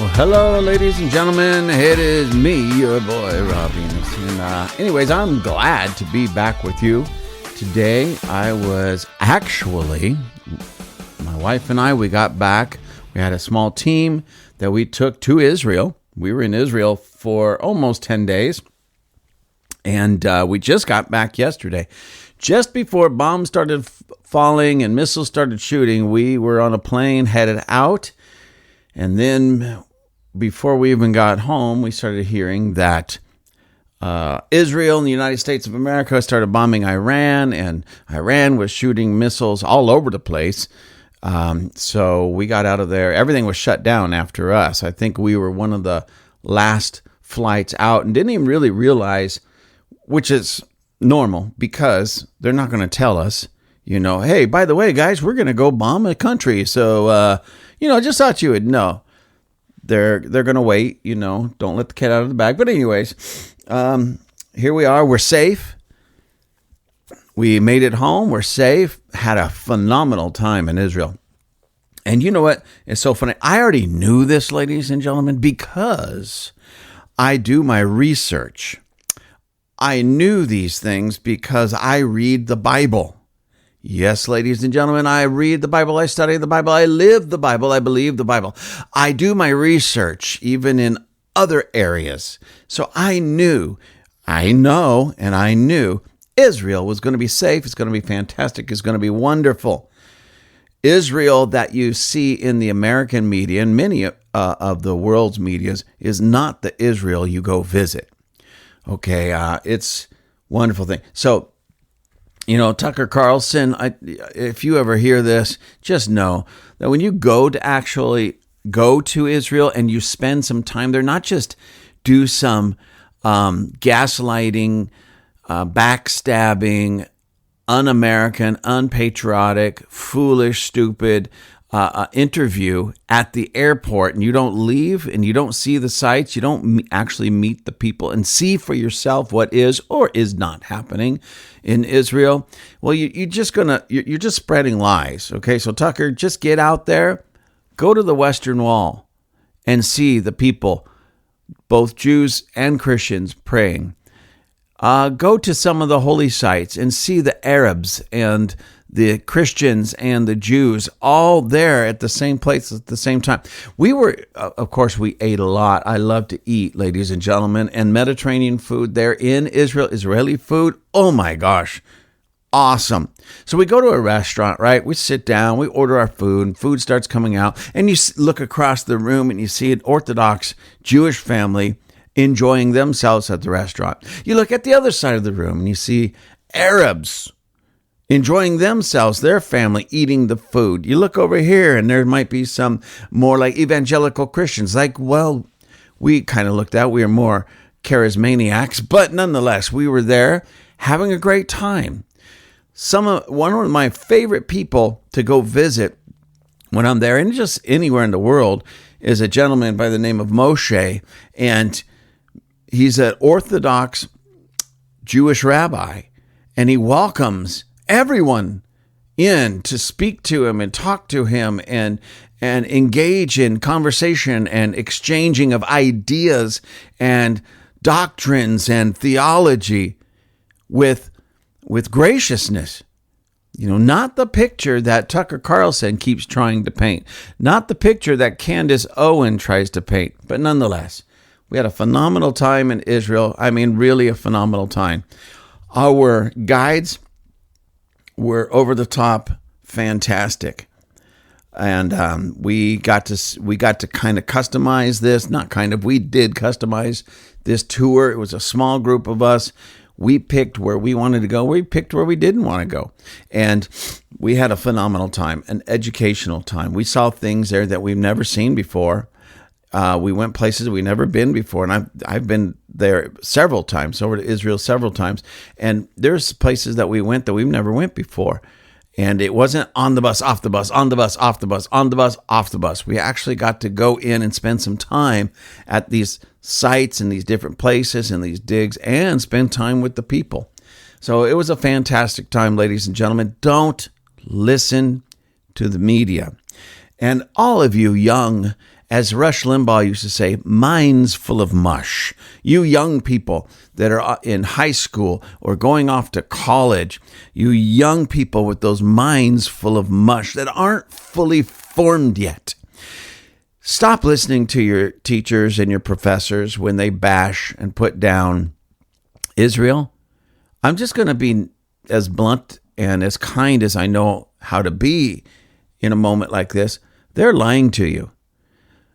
Well, hello, ladies and gentlemen. It is me, your boy, Robbie. And anyways, I'm glad to be back with you. Today, I was actually, my wife and I, we got back. We had a small team that we took to Israel. We were in Israel for almost 10 days. And we just got back yesterday. Just before bombs started falling and missiles started shooting, we were on a plane headed out. And then before we even got home, we started hearing that Israel and the United States of America started bombing Iran, and Iran was shooting missiles all over the place. So we got out of there. Everything was shut down after us. I think we were one of the last flights out and didn't even really realize, which is normal because they're not going to tell us, hey, by the way, guys, we're going to go bomb a country. So, I just thought you would know. They're going to wait, don't let the cat out of the bag. But anyways, here we are. We're safe. We made it home. We're safe. Had a phenomenal time in Israel. And you know what? It's so funny. I already knew this, ladies and gentlemen, because I do my research. I knew these things because I read the Bible. Yes, ladies and gentlemen, I read the Bible, I study the Bible, I live the Bible, I believe the Bible. I do my research even in other areas. So I knew Israel was going to be safe, it's going to be fantastic, it's going to be wonderful. Israel that you see in the American media and many of the world's medias is not the Israel you go visit. Okay, it's a wonderful thing. So, Tucker Carlson, if you ever hear this, just know that when you go to actually go to Israel and you spend some time there, not just do some gaslighting, backstabbing, un-American, unpatriotic, foolish, stupid interview at the airport, and you don't leave and you don't see the sights, you don't actually meet the people and see for yourself what is or is not happening in Israel. Well, you're just spreading lies. Okay, so Tucker, just get out there, go to the Western Wall and see the people, both Jews and Christians, praying. Go to some of the holy sites and see the Arabs and the Christians and the Jews all there at the same place at the same time. We were, of course, we ate a lot. I love to eat, ladies and gentlemen, and Mediterranean food there in Israel, Israeli food. Oh my gosh. Awesome. So we go to a restaurant, right? We sit down, we order our food, and food starts coming out, and you look across the room and you see an Orthodox Jewish family enjoying themselves at the restaurant. You look at the other side of the room and you see Arabs enjoying themselves, their family, eating the food. You look over here and there might be some more like evangelical Christians. We kind of looked out. We were more charismaniacs, but nonetheless, we were there having a great time. One of my favorite people to go visit when I'm there, and just anywhere in the world, is a gentleman by the name of Moshe, and he's an Orthodox Jewish rabbi, and he welcomes everyone in to speak to him and talk to him and engage in conversation and exchanging of ideas and doctrines and theology with graciousness. Not the picture that Tucker Carlson keeps trying to paint, not the picture that Candace Owen tries to paint, but nonetheless, we had a phenomenal time in Israel. I mean, really a phenomenal time. Our guides were over the top fantastic. And we got to kind of customize this, we did customize this tour. It was a small group of us. We picked where we wanted to go. We picked where we didn't want to go. And we had a phenomenal time, an educational time. We saw things there that we've never seen before. We went places we've never been before. And I've been there several times, over to Israel several times. And there's places that we went that we've never went before. And it wasn't on the bus, off the bus, on the bus, off the bus, on the bus, off the bus. We actually got to go in and spend some time at these sites and these different places and these digs and spend time with the people. So it was a fantastic time, ladies and gentlemen. Don't listen to the media. And all of you young as Rush Limbaugh used to say, minds full of mush. You young people that are in high school or going off to college, you young people with those minds full of mush that aren't fully formed yet. Stop listening to your teachers and your professors when they bash and put down Israel. I'm just going to be as blunt and as kind as I know how to be in a moment like this. They're lying to you.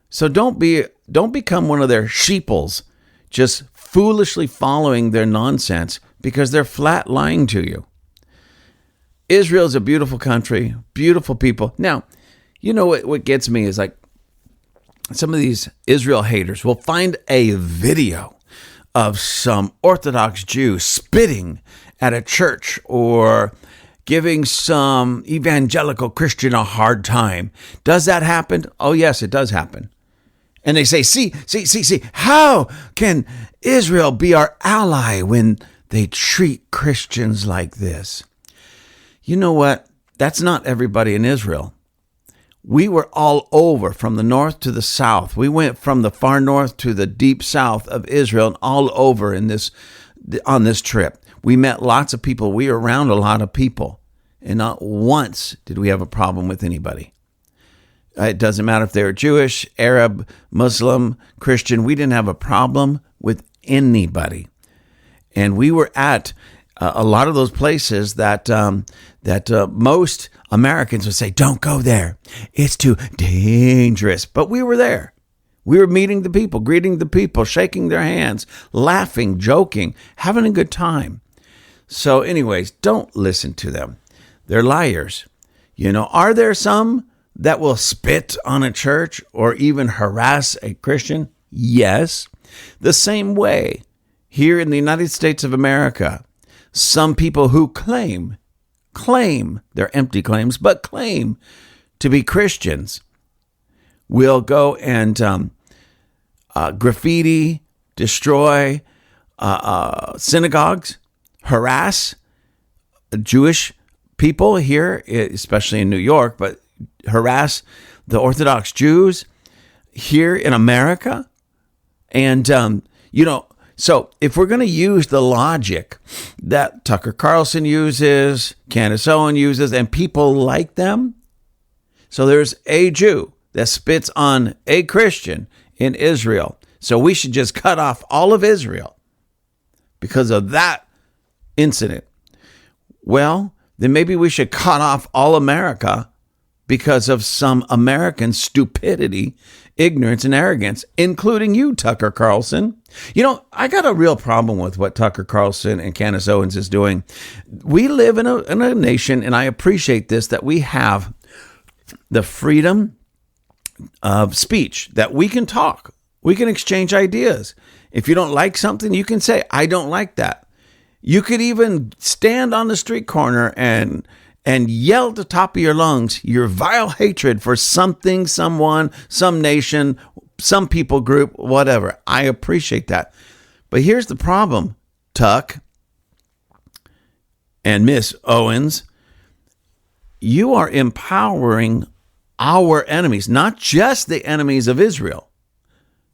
So don't become one of their sheeples, just foolishly following their nonsense because they're flat lying to you. Israel is a beautiful country, beautiful people. Now, you know what gets me is like some of these Israel haters will find a video of some Orthodox Jew spitting at a church or giving some evangelical Christian a hard time. Does that happen? Oh, yes, it does happen. And they say, see, how can Israel be our ally when they treat Christians like this? You know what? That's not everybody in Israel. We were all over from the north to the south. We went from the far north to the deep south of Israel and all over on this trip. We met lots of people. We were around a lot of people. And not once did we have a problem with anybody. It doesn't matter if they're Jewish, Arab, Muslim, Christian. We didn't have a problem with anybody. And we were at a lot of those places that most Americans would say, don't go there. It's too dangerous. But we were there. We were meeting the people, greeting the people, shaking their hands, laughing, joking, having a good time. So anyways, don't listen to them. They're liars. You know, are there some that will spit on a church or even harass a Christian? Yes. The same way, here in the United States of America, some people who claim, they're empty claims, but claim to be Christians will go and graffiti, destroy synagogues, harass Jewish people here, especially in New York, but harass the Orthodox Jews here in America. And, so if we're going to use the logic that Tucker Carlson uses, Candace Owen uses, and people like them, so there's a Jew that spits on a Christian in Israel. So we should just cut off all of Israel because of that incident. Well, then maybe we should cut off all America because of some American stupidity, ignorance, and arrogance, including you, Tucker Carlson. You know, I got a real problem with what Tucker Carlson and Candace Owens is doing. We live in a nation, and I appreciate this, that we have the freedom of speech, that we can talk. We can exchange ideas. If you don't like something, you can say, I don't like that. You could even stand on the street corner and yell at the top of your lungs your vile hatred for something, someone, some nation, some people group, whatever. I appreciate that. But here's the problem, Tuck and Miss Owens. You are empowering our enemies, not just the enemies of Israel,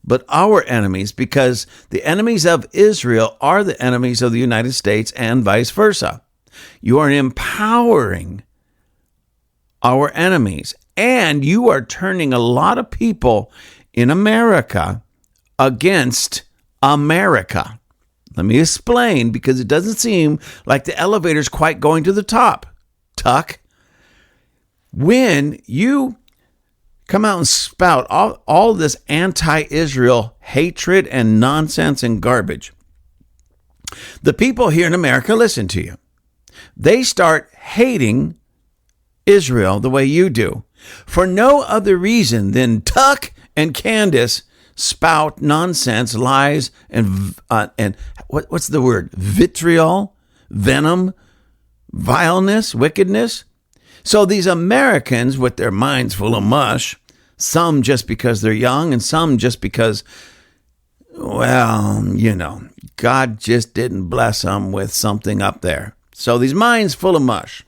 but our enemies, because the enemies of Israel are the enemies of the United States and vice versa. You are empowering our enemies, and you are turning a lot of people in America against America. Let me explain, because it doesn't seem like the elevator's quite going to the top, Tuck. When you come out and spout all this anti-Israel hatred and nonsense and garbage, the people here in America listen to you. They start hating Israel the way you do, for no other reason than Tuck and Candace spout nonsense, lies, and what's the word? Vitriol, venom, vileness, wickedness. So these Americans with their minds full of mush, some just because they're young and some just because, well, God just didn't bless them with something up there. So these minds full of mush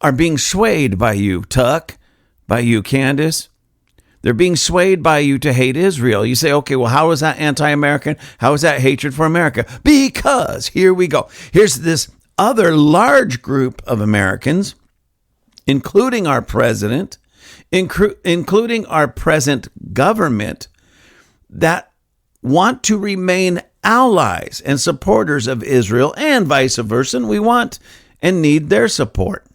are being swayed by you, Tuck, by you, Candace. They're being swayed by you to hate Israel. You say, okay, well, how is that anti-American? How is that hatred for America? Because here we go. Here's this other large group of Americans, including our president, including our present government, that want to remain allies and supporters of Israel and vice versa. And we want and need their support.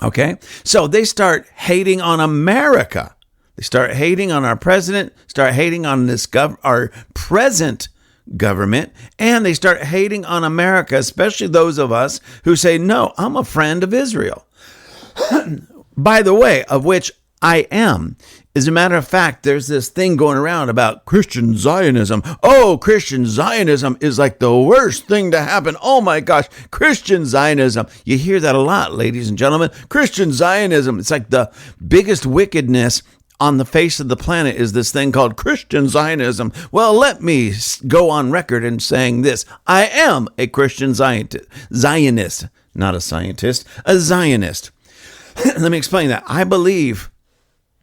Okay? So they start hating on America. They start hating on our president, start hating on our present government, and they start hating on America, especially those of us who say, no, I'm a friend of Israel. By the way, of which I am. As a matter of fact, there's this thing going around about Christian Zionism. Oh, Christian Zionism is like the worst thing to happen. Oh my gosh, Christian Zionism. You hear that a lot, ladies and gentlemen. Christian Zionism. It's like the biggest wickedness on the face of the planet is this thing called Christian Zionism. Well, let me go on record in saying this. I am a Christian Zionist, not a scientist, a Zionist. Let me explain that. I believe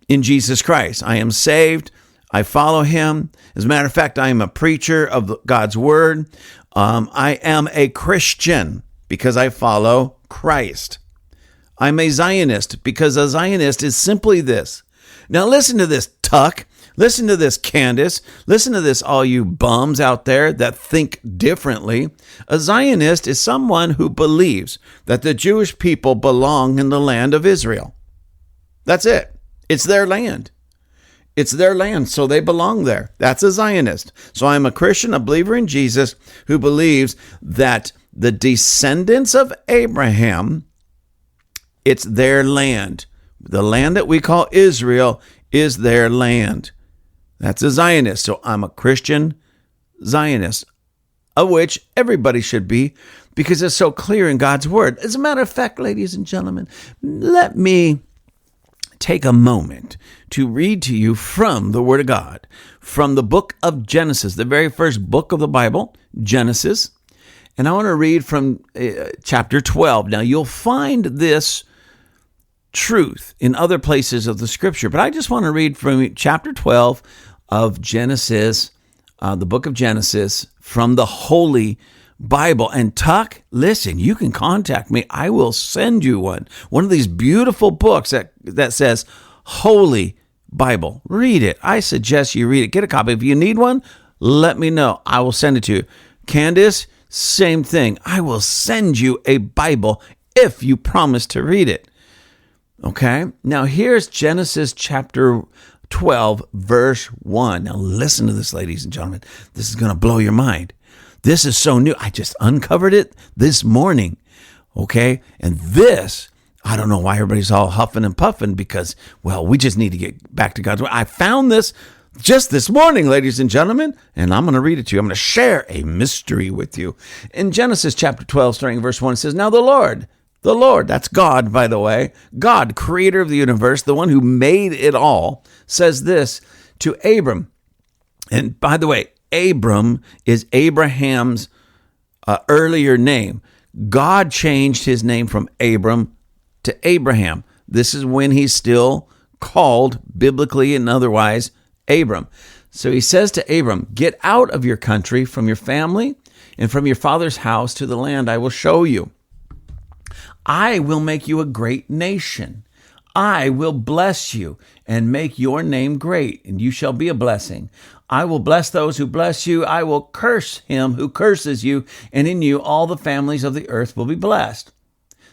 in Jesus Christ. I am saved. I follow him. As a matter of fact, I am a preacher of God's word. I am a Christian because I follow Christ. I'm a Zionist because a Zionist is simply this. Now listen to this, Tuck. Listen to this, Candace. Listen to this, all you bums out there that think differently. A Zionist is someone who believes that the Jewish people belong in the land of Israel. That's it. It's their land. It's their land, so they belong there. That's a Zionist. So I'm a Christian, a believer in Jesus, who believes that the descendants of Abraham, it's their land. The land that we call Israel is their land. That's a Zionist. So I'm a Christian Zionist, of which everybody should be, because it's so clear in God's word. As a matter of fact, ladies and gentlemen, let me take a moment to read to you from the Word of God, from the book of Genesis, the very first book of the Bible, Genesis. And I want to read from chapter 12. Now, you'll find this truth in other places of the scripture, but I just want to read from chapter 12 of Genesis, the book of Genesis, from the Holy Bible. And Tuck, listen, you can contact me. I will send you one of these beautiful books that says Holy Bible. Read it. I suggest you read it. Get a copy. If you need one, let me know. I will send it to you. Candace, same thing. I will send you a Bible if you promise to read it. Okay? Now here's Genesis chapter 12, verse 1. Now listen to this, ladies and gentlemen. This is going to blow your mind. This is so new. I just uncovered it this morning, okay? And this, I don't know why everybody's all huffing and puffing because, well, we just need to get back to God's word. I found this just this morning, ladies and gentlemen, and I'm going to read it to you. I'm going to share a mystery with you. In Genesis chapter 12, starting verse 1, it says, Now the Lord, that's God, by the way, God, creator of the universe, the one who made it all, says this to Abram. And by the way, Abram is Abraham's earlier name. God changed his name from Abram to Abraham. This is when he's still called biblically and otherwise Abram. So he says to Abram, get out of your country, from your family, and from your father's house to the land I will show you. I will make you a great nation. I will bless you and make your name great, and you shall be a blessing. I will bless those who bless you. I will curse him who curses you, and in you all the families of the earth will be blessed.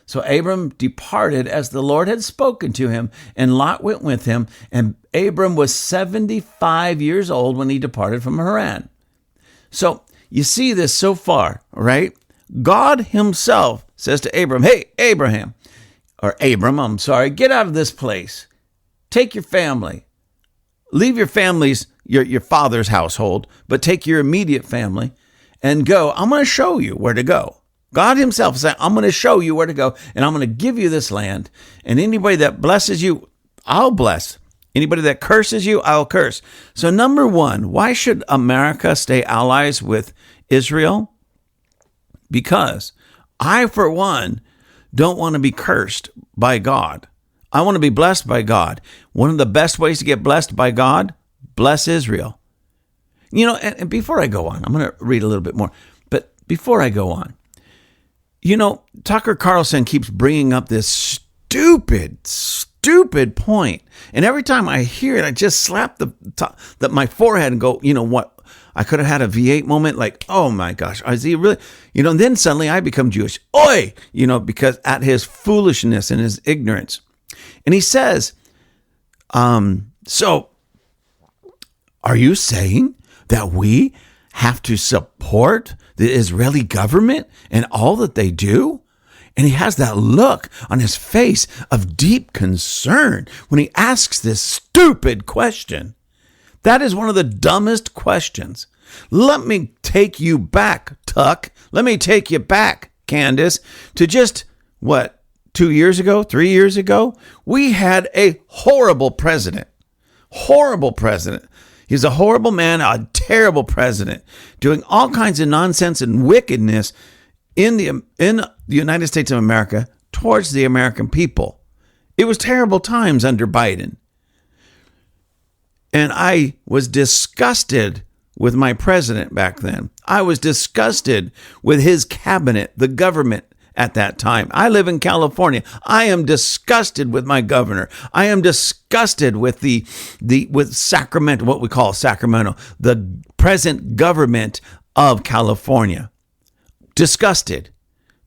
So Abram departed as the Lord had spoken to him, and Lot went with him. And Abram was 75 years old when he departed from Haran. So you see this so far, right? God himself says to Abram, hey, Abram, get out of this place. Take your family. Leave your family's, your father's household, but take your immediate family and go. I'm going to show you where to go. God himself said, I'm going to show you where to go, and I'm going to give you this land. And anybody that blesses you, I'll bless. Anybody that curses you, I'll curse. So number one, why should America stay allies with Israel? Because I, for one, don't want to be cursed by God. I want to be blessed by God. One of the best ways to get blessed by God, bless Israel. You know, and before I go on, I'm going to read a little bit more. But before I go on, you know, Tucker Carlson keeps bringing up this stupid point. And every time I hear it, I just slap my forehead and go, you know what? I could have had a V8 moment like, oh my gosh, is he really? You know, and then suddenly I become Jewish. Oi! You know, because at his foolishness and his ignorance. And he says, so are you saying that we have to support the Israeli government and all that they do? And he has that look on his face of deep concern when he asks this stupid question. That is one of the dumbest questions. Let me take you back, Tuck. Let me take you back, Candace, to just, 2 years ago, 3 years ago? We had a horrible president. Horrible president. He's a horrible man, a terrible president, doing all kinds of nonsense and wickedness in the United States of America towards the American people. It was terrible times under Biden. And I was disgusted with my president back then. I was disgusted with his cabinet, the government at that time. I live in California. I am disgusted with my governor. I am disgusted with with Sacramento, what we call Sacramento, the present government of California. Disgusted.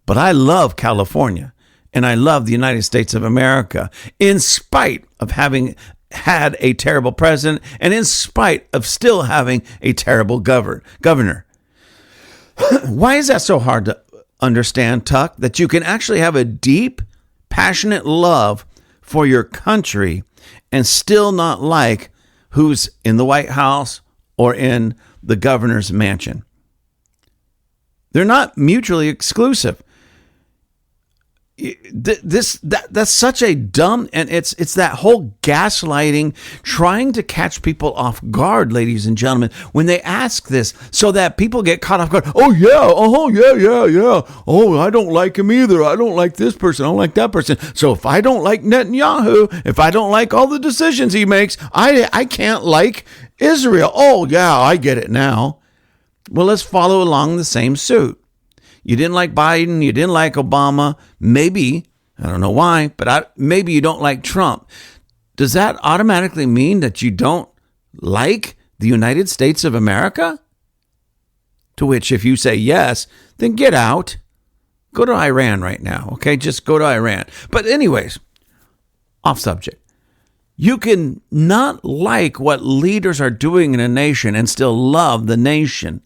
But I love California and I love the United States of America in spite of having had a terrible president and in spite of still having a terrible governor. Why is that so hard to understand, Tuck? That you can actually have a deep, passionate love for your country and still not like who's in the White House or in the governor's mansion. They're not mutually exclusive. That's such a dumb, and it's that whole gaslighting, trying to catch people off guard, ladies and gentlemen, when they ask this, so that people get caught off guard. Oh yeah. Oh, I don't like him either. I don't like this person. I don't like that person. So if I don't like Netanyahu, if I don't like all the decisions he makes, I can't like Israel. Oh yeah, I get it now. Well, let's follow along the same suit. You didn't like Biden. You didn't like Obama. Maybe, I don't know why, but maybe you don't like Trump. Does that automatically mean that you don't like the United States of America? To which, if you say yes, then get out. Go to Iran right now, okay? Just go to Iran. But anyways, off subject. You can not like what leaders are doing in a nation and still love the nation.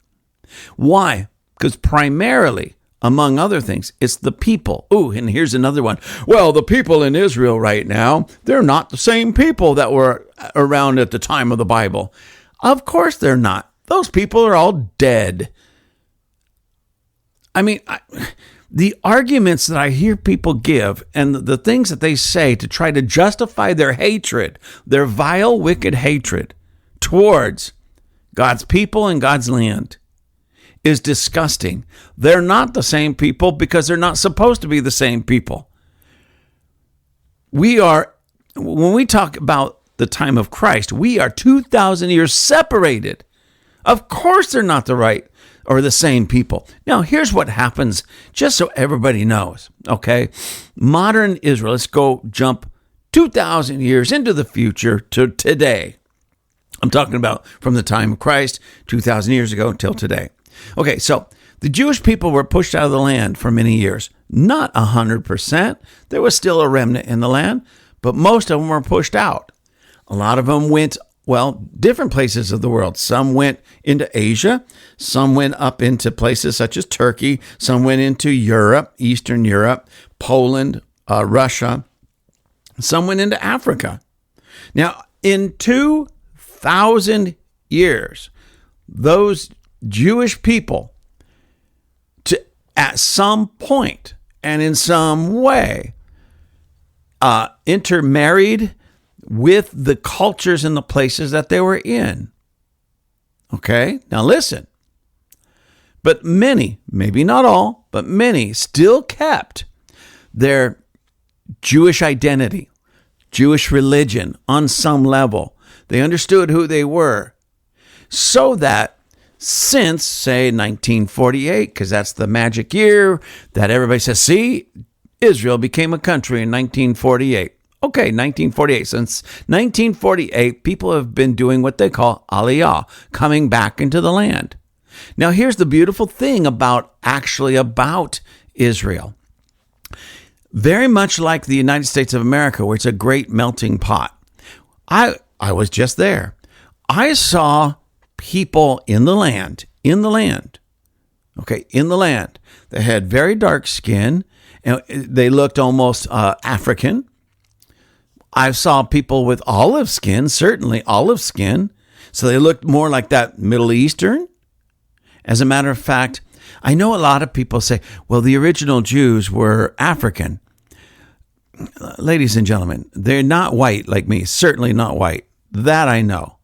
Why? Because primarily, among other things, it's the people. Ooh, and here's another one. Well, the people in Israel right now, they're not the same people that were around at the time of the Bible. Of course they're not. Those people are all dead. I mean, the arguments that I hear people give and the things that they say to try to justify their hatred, their vile, wicked hatred towards God's people and God's land, is disgusting. They're not the same people because they're not supposed to be the same people. When we talk about the time of Christ, we are 2,000 years separated. Of course they're not the right or the same people. Now, here's what happens, just so everybody knows, okay? Modern Israel, let's go jump 2,000 years into the future to today. I'm talking about from the time of Christ, 2,000 years ago until today. Okay, so the Jewish people were pushed out of the land for many years. Not 100%. There was still a remnant in the land, but most of them were pushed out. A lot of them went, different places of the world. Some went into Asia. Some went up into places such as Turkey. Some went into Europe, Eastern Europe, Poland, Russia. Some went into Africa. Now, in 2,000 years, those Jewish people, at some point and in some way, intermarried with the cultures and the places that they were in. Okay, now listen. But many, maybe not all, but many still kept their Jewish identity. Jewish religion on some level. They understood who they were. So that since, say, 1948, because that's the magic year that everybody says, see, Israel became a country in 1948. Okay, 1948. Since 1948, people have been doing what they call aliyah, coming back into the land. Now, here's the beautiful thing about Israel. Very much like the United States of America, where it's a great melting pot. I was just there. I saw people in the land. They had very dark skin, and they looked almost African. I saw people with olive skin, certainly olive skin. So they looked more like that Middle Eastern. As a matter of fact, I know a lot of people say, well, the original Jews were African. Ladies and gentlemen, they're not white like me, certainly not white. That I know.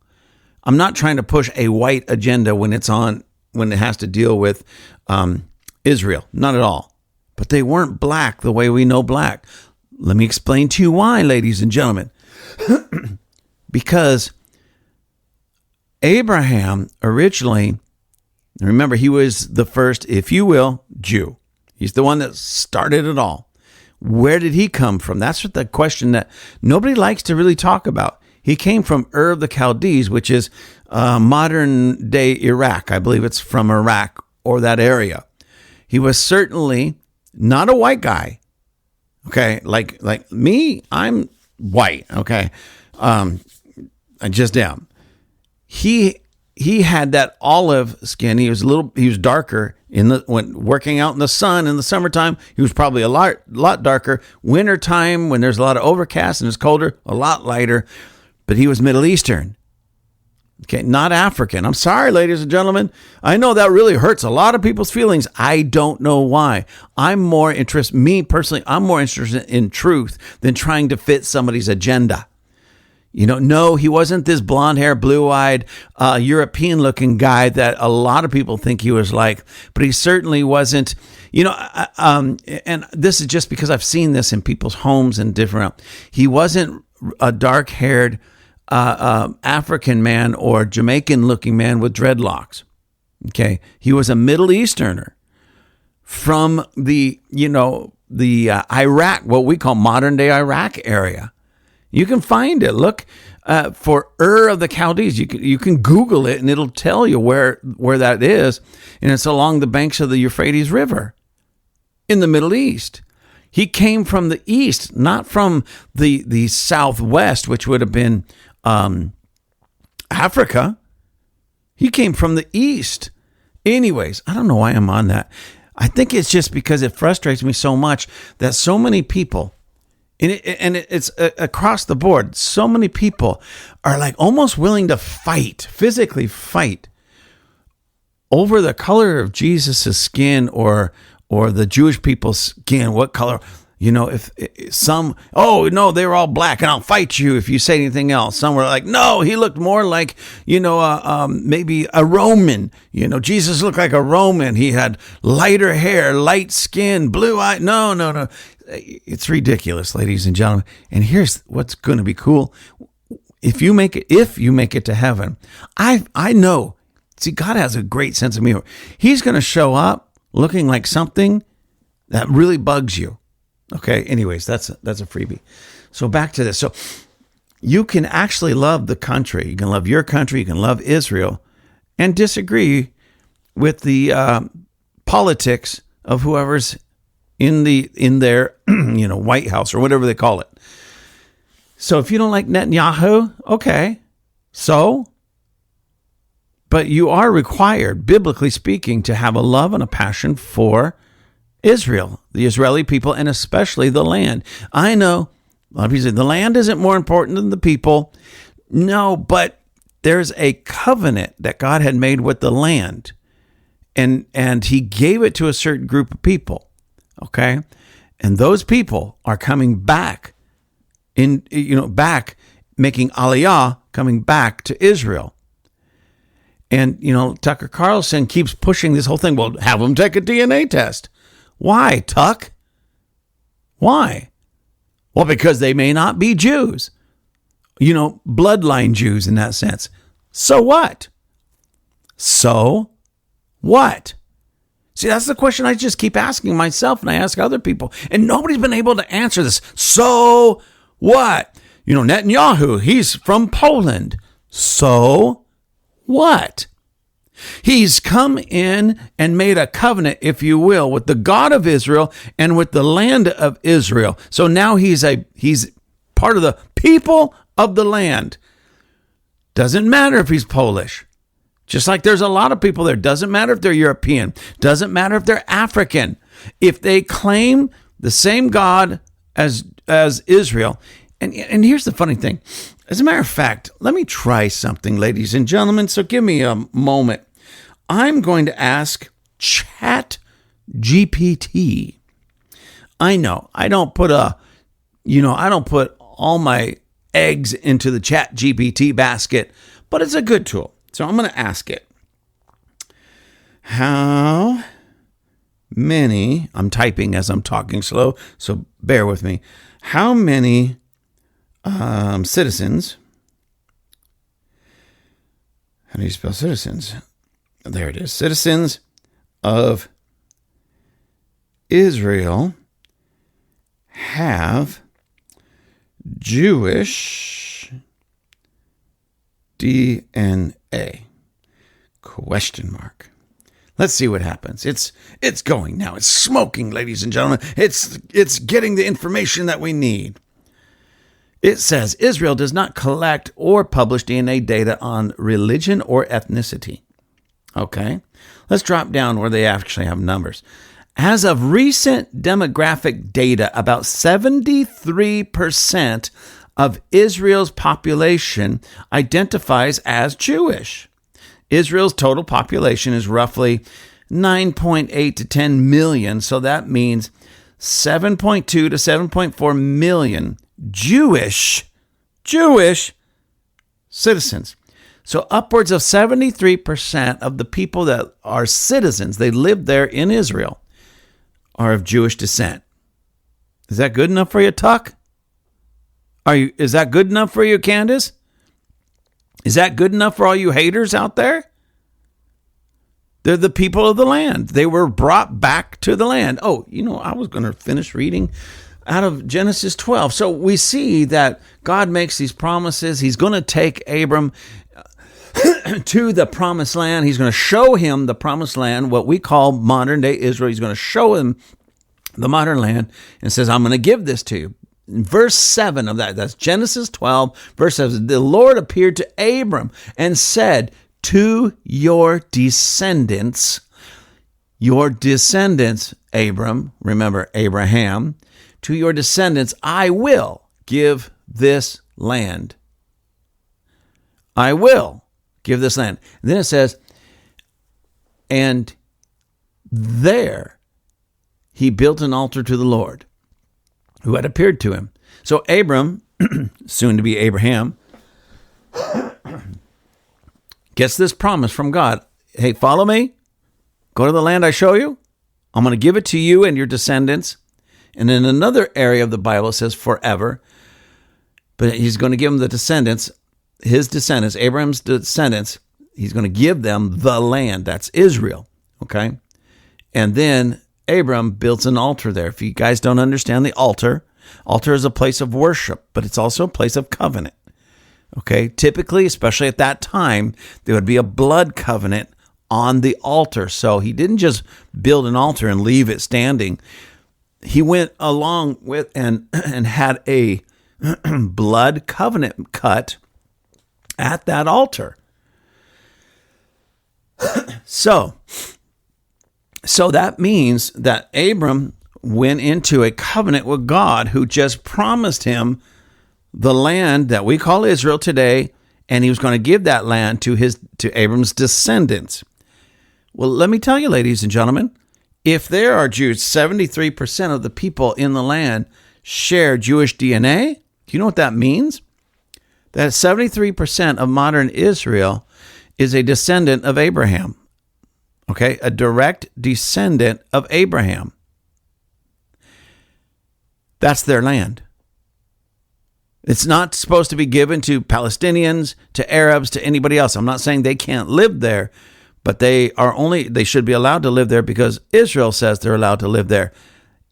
I'm not trying to push a white agenda when it has to deal with Israel. Not at all. But they weren't black the way we know black. Let me explain to you why, ladies and gentlemen. Because Abraham originally, remember, he was the first, if you will, Jew. He's the one that started it all. Where did he come from? That's what the question that nobody likes to really talk about. He came from Ur of the Chaldees, which is modern day Iraq. I believe it's from Iraq or that area. He was certainly not a white guy. Okay, like me, I'm white. Okay, I just am. He had that olive skin. He was darker when working out in the sun in the summertime. He was probably a lot darker. Wintertime, when there's a lot of overcast and it's colder, a lot lighter. But he was Middle Eastern. Okay, not African. I'm sorry, ladies and gentlemen. I know that really hurts a lot of people's feelings. I don't know why. I'm more interested in truth than trying to fit somebody's agenda. No, he wasn't this blonde-haired, blue-eyed, European-looking guy that a lot of people think he was like, but he certainly wasn't. And this is just because I've seen this in people's homes and different. He wasn't a dark-haired African man or Jamaican-looking man with dreadlocks. Okay, he was a Middle Easterner from the Iraq, what we call modern-day Iraq area. You can find it. Look for Ur of the Chaldees. You can Google it, and it'll tell you where that is. And it's along the banks of the Euphrates River in the Middle East. He came from the east, not from the southwest, which would have been Africa. He came from the east. Anyways, I don't know why I'm on that. I think it's just because it frustrates me so much that so many people, it's across the board, so many people are like almost willing to physically fight over the color of Jesus's skin or the Jewish people's skin. What color? If some, oh no, they were all black, and I'll fight you if you say anything else. Some were like, no, he looked more like, maybe a Roman. Jesus looked like a Roman. He had lighter hair, light skin, blue eye. No. It's ridiculous, ladies and gentlemen. And here's what's going to be cool. If you make it to heaven, I know. See, God has a great sense of humor. He's going to show up looking like something that really bugs you. Okay. Anyways, that's a freebie. So back to this. So you can actually love the country. You can love your country. You can love Israel and disagree with the politics of whoever's in their White House or whatever they call it. So if you don't like Netanyahu, okay. But you are required, biblically speaking, to have a love and a passion for Israel, the Israeli people, and especially the land. I know a lot of people say the land isn't more important than the people. No, but there's a covenant that God had made with the land, and he gave it to a certain group of people. Okay, and those people are coming back making aliyah, coming back to Israel. And, Tucker Carlson keeps pushing this whole thing. Well, have them take a DNA test. Why, Tuck? Why? Well, because they may not be Jews, bloodline Jews in that sense. So what? So what? See, that's the question I just keep asking myself, and I ask other people, and nobody's been able to answer this. So what? Netanyahu, he's from Poland. So what? He's come in and made a covenant, if you will, with the God of Israel and with the land of Israel. So now he's part of the people of the land. Doesn't matter if he's Polish. Just like there's a lot of people there. Doesn't matter if they're European. Doesn't matter if they're African. If they claim the same God as Israel. And here's the funny thing. As a matter of fact, let me try something, ladies and gentlemen. So give me a moment. I'm going to ask Chat GPT. I know I don't put all my eggs into the Chat GPT basket, but it's a good tool. So I'm going to ask it, how many, I'm typing as I'm talking slow, so bear with me. How many citizens, how do you spell citizens? There it is. Citizens of Israel have Jewish DNA? Question mark. Let's see what happens. It's going now. It's smoking, ladies and gentlemen. It's getting the information that we need. It says Israel does not collect or publish DNA data on religion or ethnicity. Okay. Let's drop down where they actually have numbers. As of recent demographic data, about 73% of Israel's population identifies as Jewish. Israel's total population is roughly 9.8 to 10 million, so that means 7.2 to 7.4 million Jewish citizens. So upwards of 73% of the people that are citizens, they live there in Israel, are of Jewish descent. Is that good enough for you, Tuck? Is that good enough for you, Candace? Is that good enough for all you haters out there? They're the people of the land. They were brought back to the land. Oh, I was going to finish reading out of Genesis 12. So we see that God makes these promises. He's going to take Abram to the promised land. He's going to show him the promised land, what we call modern day Israel. He's going to show him the modern land and says, I'm going to give this to you. In verse 7 of that's Genesis 12, verse 7, the Lord appeared to Abram and said, to your descendants, Abram, remember Abraham, to your descendants, I will give this land. I will give this land. And then it says, and there he built an altar to the Lord, who had appeared to him. So Abram, soon to be Abraham, gets this promise from God. Hey, follow me. Go to the land I show you. I'm going to give it to you and your descendants. And in another area of the Bible, it says forever. But he's going to give them the descendants, his descendants, Abraham's descendants. He's going to give them the land. That's Israel. Okay. And then Abram builds an altar there. If you guys don't understand the altar is a place of worship, but it's also a place of covenant. Okay, typically, especially at that time, there would be a blood covenant on the altar. So he didn't just build an altar and leave it standing. He went along with and had a blood covenant cut at that altar. So that means that Abram went into a covenant with God, who just promised him the land that we call Israel today, and he was going to give that land to Abram's descendants. Well, let me tell you, ladies and gentlemen, if there are Jews, 73% of the people in the land share Jewish DNA. Do you know what that means? That 73% of modern Israel is a descendant of Abraham. Okay, a direct descendant of Abraham. That's their land. It's not supposed to be given to Palestinians, to Arabs, to anybody else. I'm not saying they can't live there, but they should be allowed to live there because Israel says they're allowed to live there.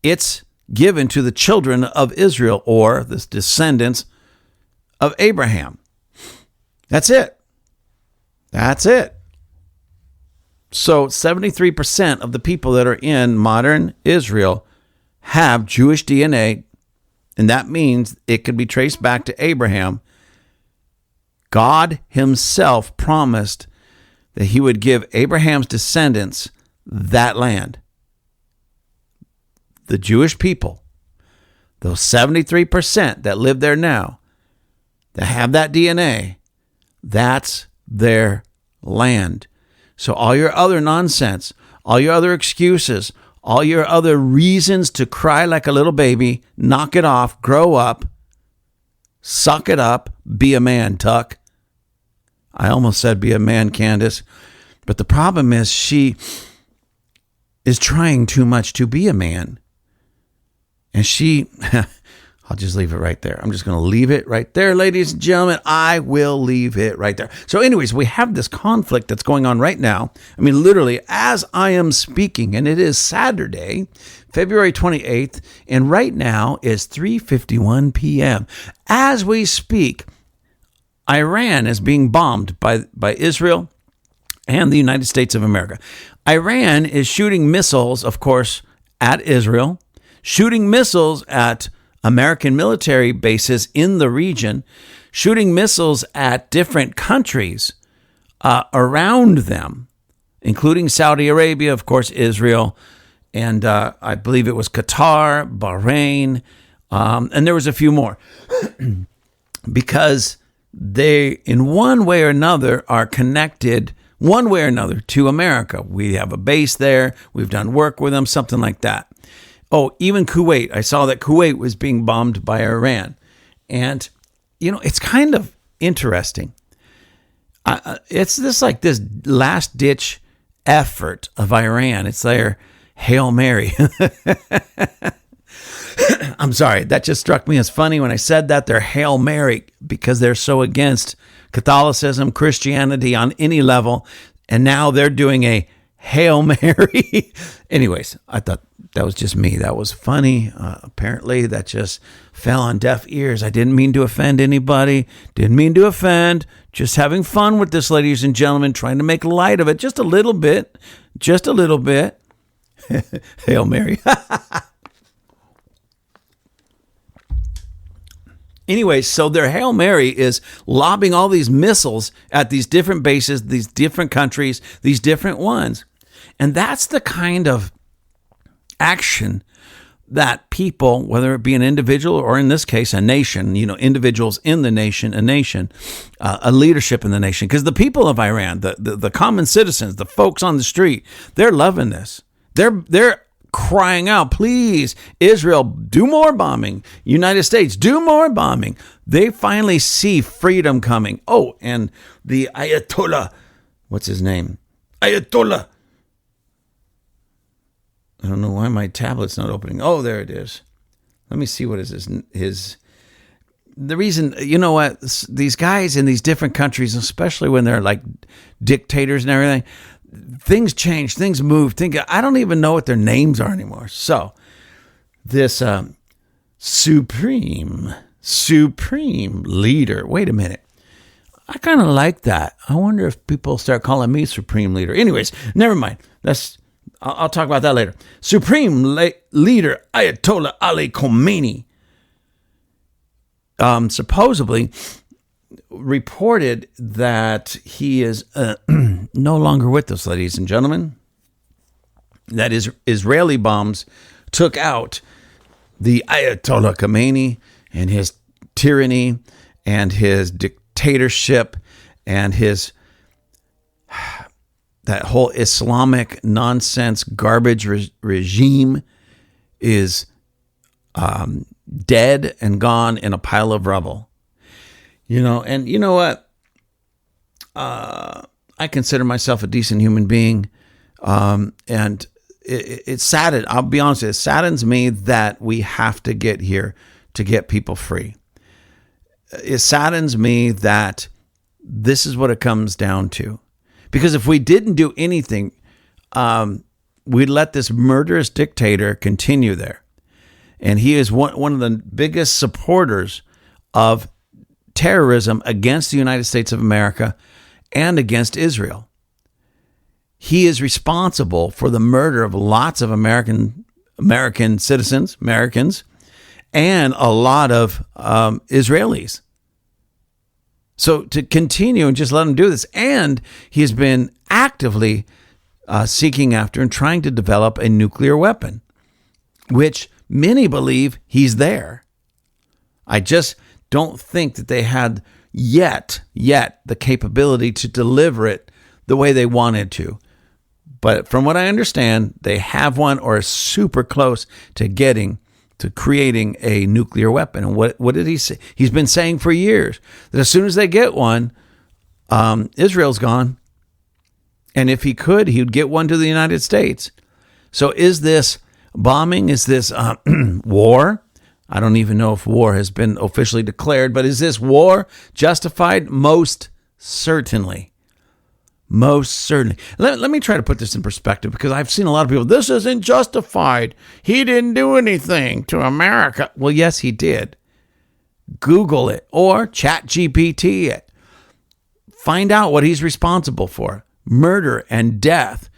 It's given to the children of Israel, or the descendants of Abraham. That's it. That's it. So 73% of the people that are in modern Israel have Jewish DNA, and that means it could be traced back to Abraham. God himself promised that he would give Abraham's descendants that land. The Jewish people, those 73% that live there now, that have that DNA, that's their land. So all your other nonsense, all your other excuses, all your other reasons to cry like a little baby, knock it off, grow up, suck it up, be a man, Tuck. I almost said be a man, Candace. But the problem is she is trying too much to be a man. And she, I'll just leave it right there. I'm just going to leave it right there, ladies and gentlemen. I will leave it right there. So anyways, we have this conflict that's going on right now. I mean, literally, as I am speaking, and it is Saturday, February 28th, and right now is 3:51 p.m. As we speak, Iran is being bombed by Israel and the United States of America. Iran is shooting missiles, of course, at Israel, shooting missiles at American military bases in the region, shooting missiles at different countries around them, including Saudi Arabia, of course, Israel, and I believe it was Qatar, Bahrain, and there was a few more, because they, in one way or another, are connected one way or another to America. We have a base there. We've done work with them, something like that. Oh, even Kuwait. I saw that Kuwait was being bombed by Iran. And, it's kind of interesting. It's this last-ditch effort of Iran. It's their Hail Mary. I'm sorry. That just struck me as funny when I said that. They're Hail Mary because they're so against Catholicism, Christianity on any level. And now they're doing a Hail Mary. Anyways, I thought that was just me. That was funny. Apparently, that just fell on deaf ears. I didn't mean to offend anybody. Didn't mean to offend. Just having fun with this, ladies and gentlemen, trying to make light of it just a little bit. Just a little bit. Hail Mary. Anyway, so their Hail Mary is lobbing all these missiles at these different bases, these different countries, these different ones. And that's the kind of action that people, whether it be an individual or in this case a nation, individuals in the nation, a leadership in the nation, because the people of Iran, the common citizens, the folks on the street, they're loving this. They're crying out, please, Israel, do more bombing. United States, do more bombing. They finally see freedom coming. Oh, and the Ayatollah, what's his name? Ayatollah. I don't know why my tablet's not opening. Oh, there it is. Let me see what is his. The reason, these guys in these different countries, especially when they're like dictators and everything, things change, things move. I don't even know what their names are anymore. So this supreme leader. Wait a minute. I kind of like that. I wonder if people start calling me supreme leader. Anyways, never mind. I'll talk about that later. Supreme leader Ayatollah Ali Khamenei supposedly reported that he is no longer with us, ladies and gentlemen. That is, Israeli bombs took out the Ayatollah Khamenei and his tyranny and his dictatorship and his that whole Islamic nonsense garbage regime is dead and gone in a pile of rubble. And you know what? I consider myself a decent human being. And it's saddened. I'll be honest, it saddens me that we have to get here to get people free. it saddens me that this is what it comes down to. Because if we didn't do anything, we'd let this murderous dictator continue there. And he is one of the biggest supporters of terrorism against the United States of America and against Israel. He is responsible for the murder of lots of American citizens, Americans, and a lot of Israelis. So to continue and just let him do this, and he's been actively seeking after and trying to develop a nuclear weapon, which many believe he's there. I just don't think that they had yet the capability to deliver it the way they wanted to. But from what I understand, they have one or are super close to creating a nuclear weapon. And what did he say? He's been saying for years that as soon as they get one, Israel's gone. And if he could, he would get one to the United States. So is this bombing? Is this war? I don't even know if war has been officially declared, but is this war justified? Most certainly. Most certainly. Let me try to put this in perspective, because I've seen a lot of people, this isn't justified. He didn't do anything to America. Well, yes, he did. Google it or ChatGPT it. Find out what he's responsible for. Murder and death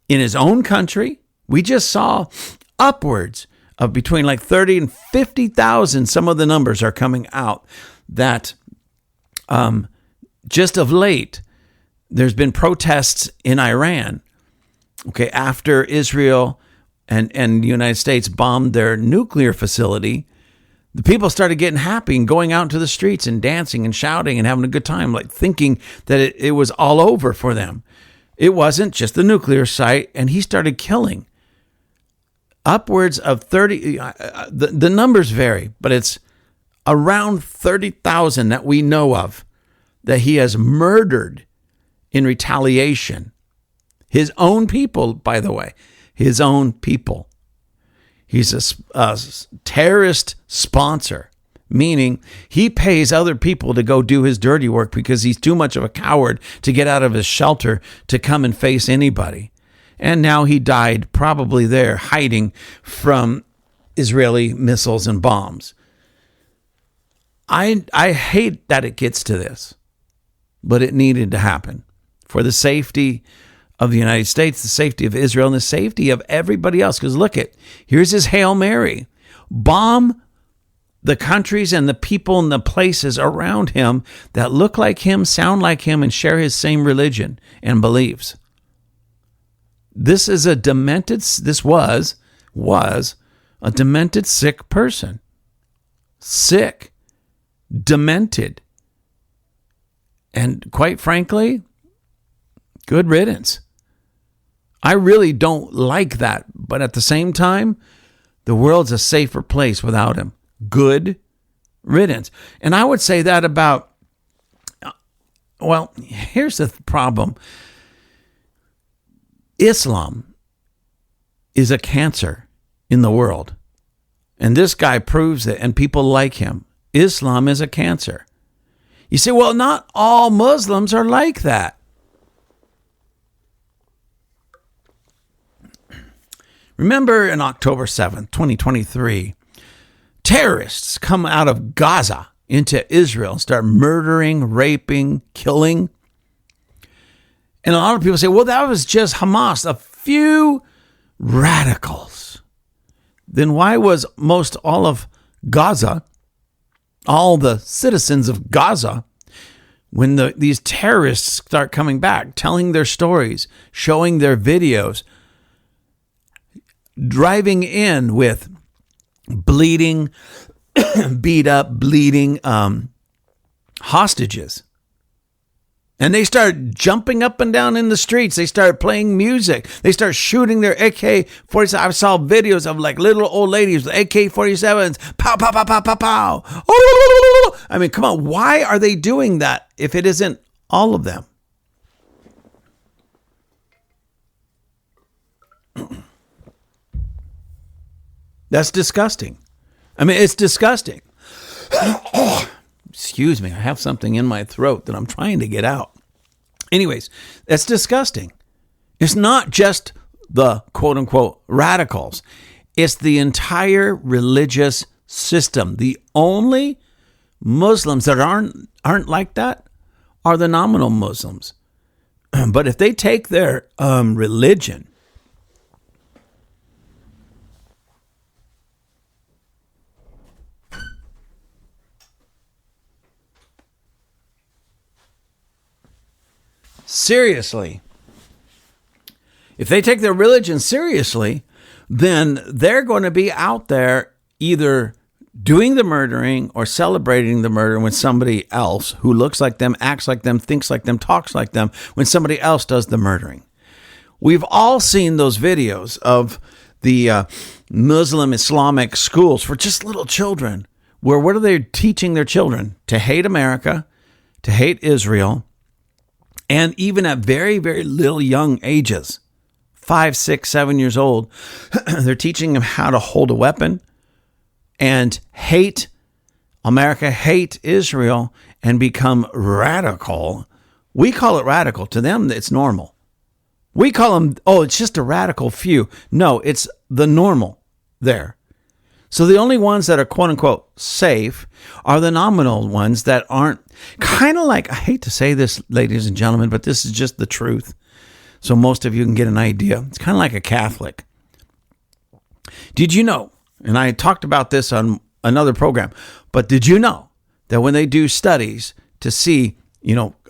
in his own country. We just saw upwards of between like 30 and 50,000. Some of the numbers are coming out that just of late, there's been protests in Iran, okay, after Israel and the United States bombed their nuclear facility. The people started getting happy and going out into the streets and dancing and shouting and having a good time, like thinking that it was all over for them. It wasn't, just the nuclear site, and he started killing. Upwards of 30, the numbers vary, but it's around 30,000 that we know of that he has murdered in retaliation. His own people, by the way, his own people. He's a terrorist sponsor, meaning he pays other people to go do his dirty work because he's too much of a coward to get out of his shelter to come and face anybody. And now he died probably there hiding from Israeli missiles and bombs. I hate that it gets to this, but it needed to happen for the safety of the United States, the safety of Israel, and the safety of everybody else. Because look here's his Hail Mary. Bomb the countries and the people and the places around him that look like him, sound like him, and share his same religion and beliefs. This was a demented, sick person. Sick, demented. And quite frankly, good riddance. I really don't like that. But at the same time, the world's a safer place without him. Good riddance. And I would say that about, well, here's the problem. Islam is a cancer in the world. And this guy proves it, and people like him. Islam is a cancer. You say, well, not all Muslims are like that. Remember in October 7th, 2023, terrorists come out of Gaza into Israel and start murdering, raping, killing. And a lot of people say, well, that was just Hamas, a few radicals. Then why was most all of Gaza, all the citizens of Gaza, when these terrorists start coming back, telling their stories, showing their videos, driving in with bleeding, beat up, bleeding hostages. And they start jumping up and down in the streets. They start playing music. They start shooting their AK-47. I saw videos of like little old ladies with AK-47s. Pow, pow, pow, pow, pow, pow. I mean, come on. Why are they doing that if it isn't all of them? That's disgusting. I mean, it's disgusting. Excuse Excuse me, I have something in my throat that I'm trying to get out. Anyways, that's disgusting. It's not just the quote unquote radicals. It's the entire religious system. The only Muslims that aren't like that are the nominal Muslims. But if they take their religion seriously, then they're going to be out there either doing the murdering or celebrating the murder when somebody else who looks like them, acts like them, thinks like them, talks like them, when somebody else does the murdering. We've all seen those videos of the Muslim Islamic schools for just little children, where what are they teaching their children? To hate America, to hate Israel, and even at very, very little young ages, 5, 6, 7 years old, they're teaching them how to hold a weapon and hate America, hate Israel, and become radical. We call it radical. To them, it's normal. We call them, it's just a radical few. No, it's the normal there. So the only ones that are quote unquote safe are the nominal ones that aren't, kind of like, I hate to say this, ladies and gentlemen, but this is just the truth. So most of you can get an idea. It's kind of like a Catholic. Did you know, and I talked about this on another program, but did you know that when they do studies to see,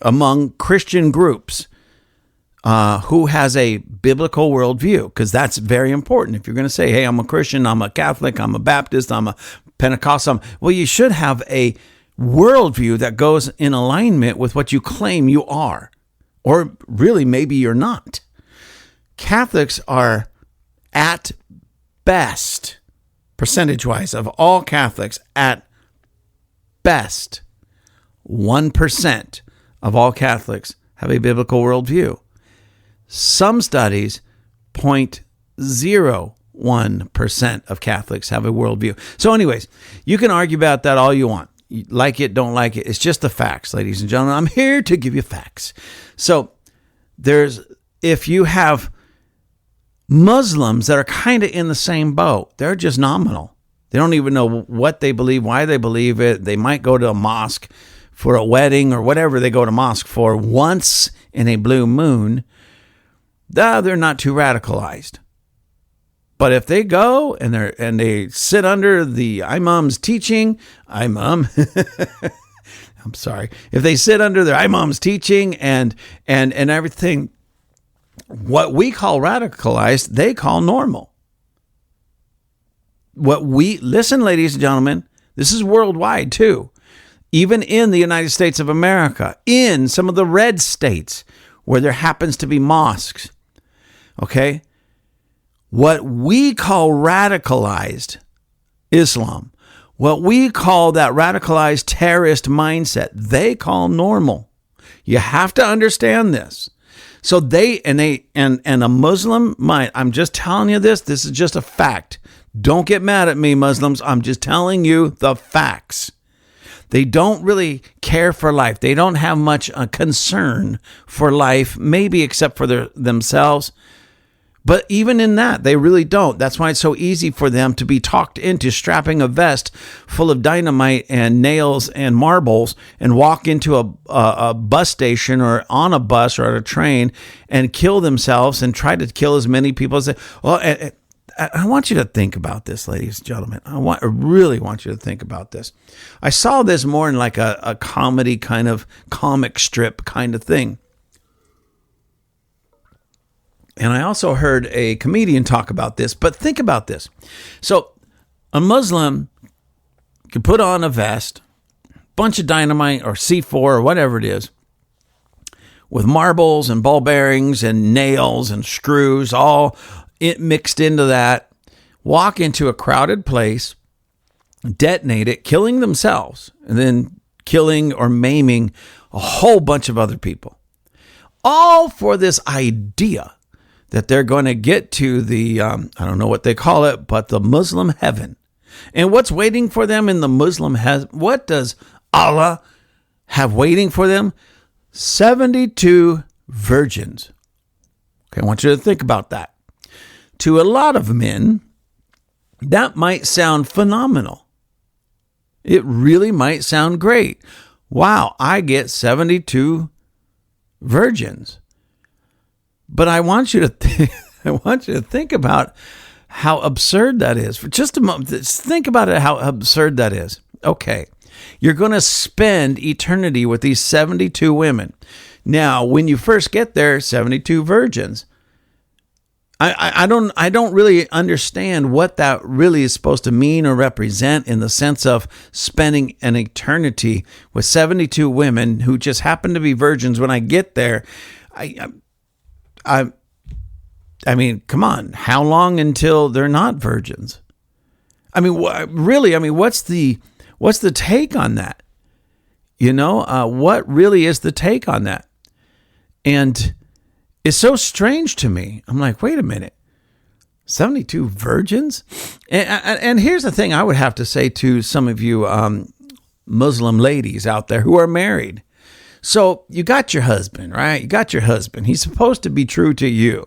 among Christian groups, who has a biblical worldview, because that's very important. If you're going to say, hey, I'm a Christian, I'm a Catholic, I'm a Baptist, I'm a Pentecostal, well, you should have a worldview that goes in alignment with what you claim you are, or really maybe you're not. Catholics are at best, percentage-wise, of all Catholics, at best, 1% of all Catholics have a biblical worldview. Some studies, 0.01% of Catholics have a worldview. So anyways, you can argue about that all you want. You like it, don't like it. It's just the facts, ladies and gentlemen. I'm here to give you facts. So if you have Muslims that are kind of in the same boat, they're just nominal. They don't even know what they believe, why they believe it. They might go to a mosque for a wedding or whatever they go to mosque for once in a blue moon. They're not too radicalized. But if they go and they sit under the imam's teaching, I'm sorry. If they sit under their imam's teaching and everything, what we call radicalized, they call normal. Listen, ladies and gentlemen, this is worldwide too. Even in the United States of America, in some of the red states where there happens to be mosques, okay? What we call radicalized Islam, what we call that radicalized terrorist mindset, they call normal. You have to understand this. So a Muslim mind, I'm just telling you this is just a fact. Don't get mad at me, Muslims. I'm just telling you the facts. They don't really care for life. They don't have much concern for life, maybe except for themselves. But even in that, they really don't. That's why it's so easy for them to be talked into strapping a vest full of dynamite and nails and marbles and walk into a bus station or on a bus or at a train and kill themselves and try to kill as many people as they... Well, I want you to think about this, ladies and gentlemen. I really want you to think about this. I saw this more in like a comedy kind of comic strip kind of thing. And I also heard a comedian talk about this, but think about this. So a Muslim can put on a vest, bunch of dynamite or C4 or whatever it is, with marbles and ball bearings and nails and screws, all it mixed into that, walk into a crowded place, detonate it, killing themselves, and then killing or maiming a whole bunch of other people. All for this idea that they're going to get to the, I don't know what they call it, but the Muslim heaven. And what's waiting for them in the Muslim heaven? What does Allah have waiting for them 72 virgins. Okay, I want you to think about that. To a lot of men, that might sound phenomenal. It really might sound great. Wow, I get 72 virgins. But I want you to think about how absurd that is. For just a moment, think about it, how absurd that is. Okay, you're going to spend eternity with these 72 women. Now, when you first get there, 72 virgins. I don't really understand what that really is supposed to mean or represent in the sense of spending an eternity with 72 women who just happen to be virgins when I get there. I mean, come on, how long until they're not virgins? I mean, really, what's the take on that? What really is the take on that? And it's so strange to me. I'm like, wait a minute, 72 virgins? And here's the thing I would have to say to some of you Muslim ladies out there who are married. So you got your husband, right? You got your husband. He's supposed to be true to you.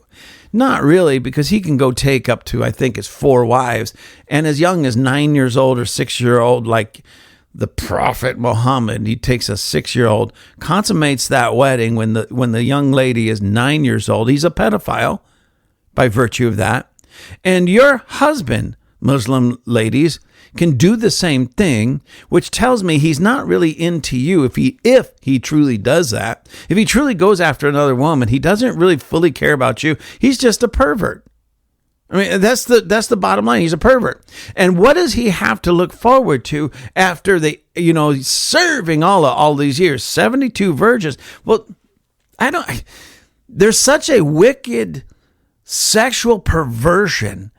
Not really, because he can go take up to, I think it's 4 wives. And as young as 9 years old or 6-year-old, like the Prophet Muhammad, he takes a 6-year-old, consummates that wedding when the young lady is 9 years old. He's a pedophile by virtue of that. And your husband, Muslim ladies, can do the same thing, which tells me he's not really into you if he truly does that. If he truly goes after another woman, he doesn't really fully care about you. He's just a pervert. I mean, that's the bottom line. He's a pervert. And what does he have to look forward to after serving all these years, 72 virgins? Well, there's such a wicked sexual perversion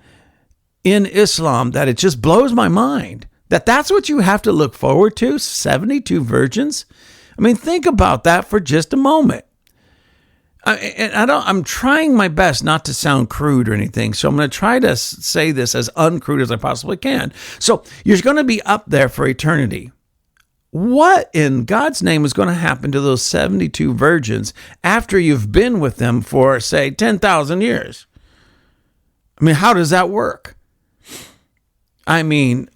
in Islam that it just blows my mind that's what you have to look forward to, 72 virgins. I mean, think about that for just a moment. I'm trying my best not to sound crude or anything, so I'm going to try to say this as uncrude as I possibly can. So you're going to be up there for eternity. What in God's name is going to happen to those 72 virgins after you've been with them for, say, 10,000 years? I mean, how does that work? I mean,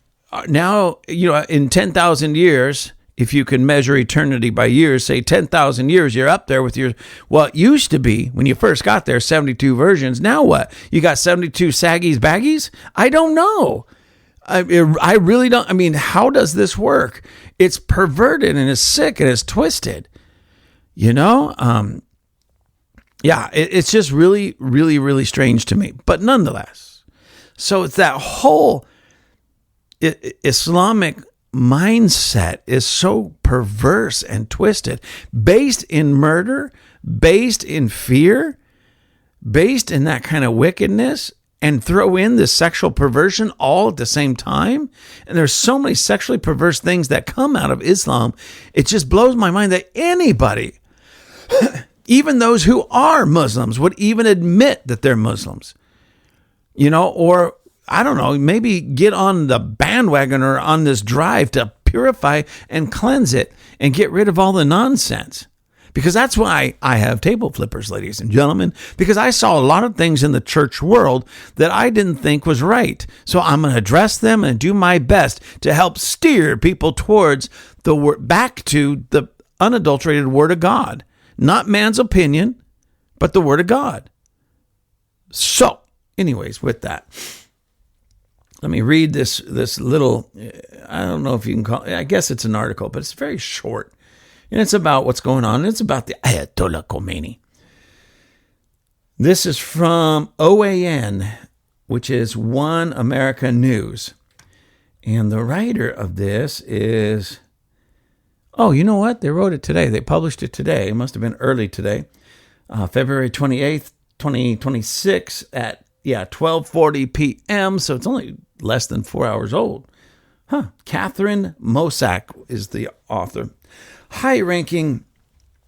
now, in 10,000 years, if you can measure eternity by years, say 10,000 years, you're up there with it used to be, when you first got there, 72 virgins. Now what? You got 72 saggies baggies? I don't know. I really don't. I mean, how does this work? It's perverted and it's sick and it's twisted. It's just really, really, really strange to me. But nonetheless, so it's that whole Islamic mindset is so perverse and twisted, based in murder, based in fear, based in that kind of wickedness, and throw in this sexual perversion all at the same time. And there's so many sexually perverse things that come out of Islam. It just blows my mind that anybody, even those who are Muslims, would even admit that they're Muslims, or I don't know, maybe get on the bandwagon or on this drive to purify and cleanse it and get rid of all the nonsense. Because that's why I have table flippers, ladies and gentlemen, because I saw a lot of things in the church world that I didn't think was right. So I'm going to address them and do my best to help steer people towards back to the unadulterated Word of God. Not man's opinion, but the Word of God. So, anyways, with that, let me read this little, I don't know if you can call it, I guess it's an article, but it's very short. And it's about what's going on. It's about the Ayatollah Khamenei. This is from OAN, which is One America News. And the writer of this is, you know what? They wrote it today. They published it today. It must have been early today. February 28th, 2026 at 12:40 p.m. So it's only less than 4 hours old. Catherine Mossack is the author. High-ranking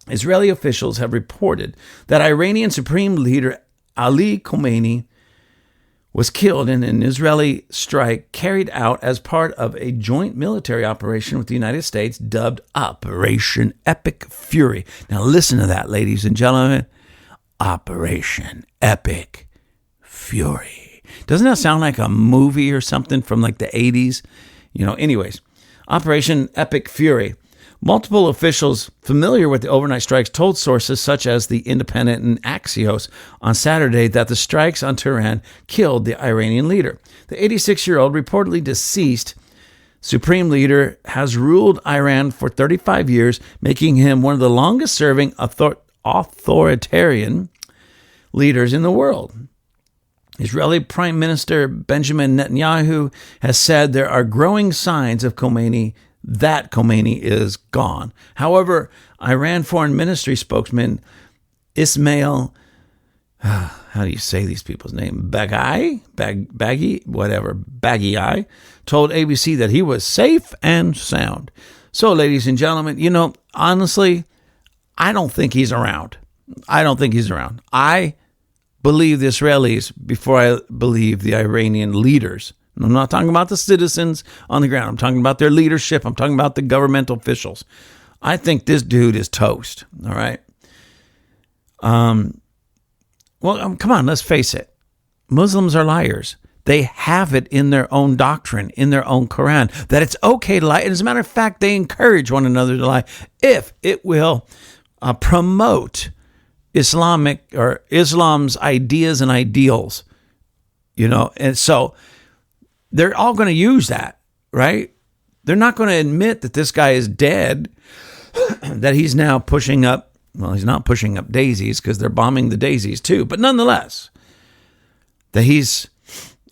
Israeli officials have reported that Iranian Supreme Leader Ali Khamenei was killed in an Israeli strike carried out as part of a joint military operation with the United States dubbed Operation Epic Fury. Now listen to that, ladies and gentlemen. Operation Epic Fury. Doesn't that sound like a movie or something from like the 80s? Anyways, Operation Epic Fury. Multiple officials familiar with the overnight strikes told sources such as The Independent and Axios on Saturday that the strikes on Tehran killed the Iranian leader. The 86-year-old, reportedly deceased supreme leader, has ruled Iran for 35 years, making him one of the longest-serving authoritarian leaders in the world. Israeli Prime Minister Benjamin Netanyahu has said there are growing signs of Khamenei is gone. However, Iran Foreign Ministry spokesman Ismail, how do you say these people's name? Baghi, told ABC that he was safe and sound. So, ladies and gentlemen, honestly, I don't think he's around. I believe the Israelis before I believe the Iranian leaders. I'm not talking about the citizens on the ground. I'm talking about their leadership. I'm talking about the governmental officials. I think this dude is toast. All right. Come on, let's face it. Muslims are liars. They have it in their own doctrine, in their own Quran, that it's okay to lie. And as a matter of fact, they encourage one another to lie if it will promote Islam's ideas and ideals. And so they're all going to use that, right? They're not going to admit that this guy is dead, that he's now pushing up. Well, he's not pushing up daisies because they're bombing the daisies too. But nonetheless, that he's,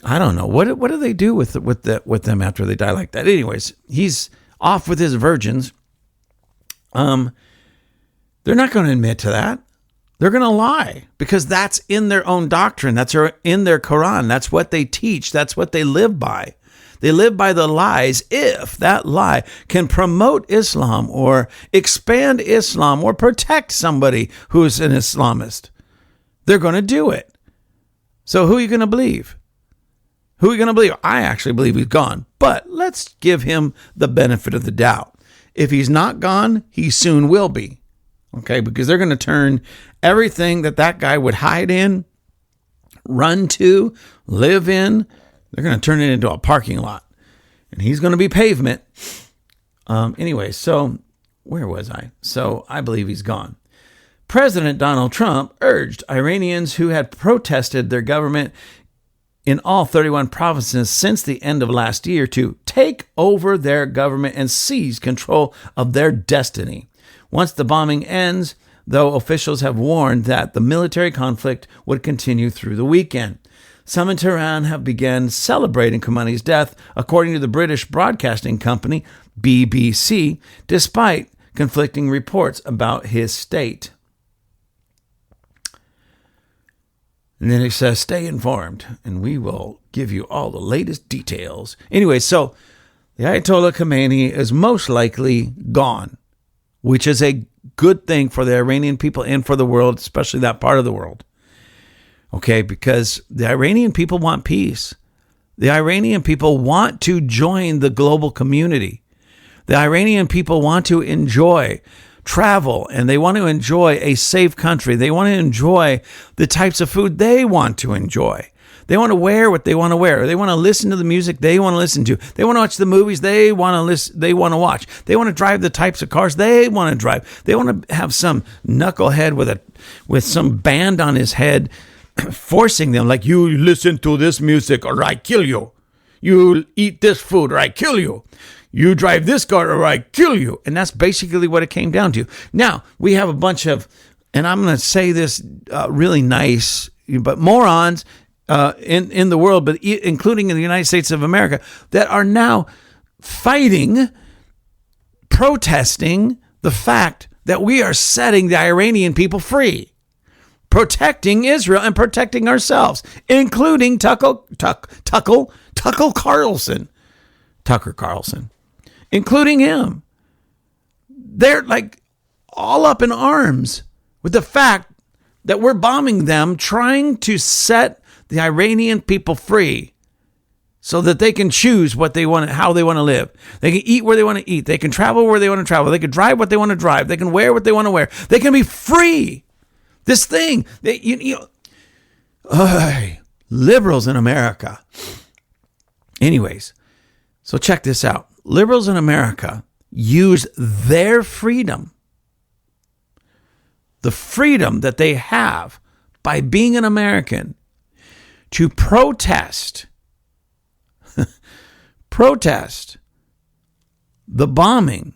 I don't know, what do they do with them after they die like that? Anyways, he's off with his virgins. They're not going to admit to that. They're going to lie because that's in their own doctrine. That's in their Quran. That's what they teach. That's what they live by. They live by the lies. If that lie can promote Islam or expand Islam or protect somebody who's an Islamist, they're going to do it. So who are you going to believe? I actually believe he's gone, but let's give him the benefit of the doubt. If he's not gone, he soon will be. Okay, because they're going to turn everything that guy would hide in, run to, live in, they're going to turn it into a parking lot. And he's going to be pavement. Anyway, so where was I? So I believe he's gone. President Donald Trump urged Iranians who had protested their government in all 31 provinces since the end of last year to take over their government and seize control of their destiny. Once the bombing ends, though, officials have warned that the military conflict would continue through the weekend. Some in Tehran have begun celebrating Khamenei's death, according to the British broadcasting company BBC, despite conflicting reports about his state. And then it says, stay informed, and we will give you all the latest details. Anyway, so the Ayatollah Khamenei is most likely gone, which is a good thing for the Iranian people and for the world, especially that part of the world. Okay, because the Iranian people want peace. The Iranian people want to join the global community. The Iranian people want to enjoy travel, and they want to enjoy a safe country. They want to enjoy the types of food they want to enjoy. They want to wear what they want to wear. They want to listen to the music they want to listen to. They want to watch the movies they want to watch. They want to drive the types of cars they want to drive. They want to have some knucklehead with some band on his head forcing them, like, you listen to this music or I kill you. You eat this food or I kill you. You drive this car or I kill you. And that's basically what it came down to. Now, we have a bunch of, and I'm going to say this really nice, but morons in the world, but including in the United States of America, that are now fighting, protesting the fact that we are setting the Iranian people free, protecting Israel and protecting ourselves, including Tucker Carlson, including him. They're like all up in arms with the fact that we're bombing them, trying to set the Iranian people free so that they can choose what they want, how they want to live. They can eat where they want to eat. They can travel where they want to travel. They can drive what they want to drive. They can wear what they want to wear. They can be free. This thing, liberals in America. Anyways, so check this out. Liberals in America use their freedom, the freedom that they have by being an American, to protest the bombing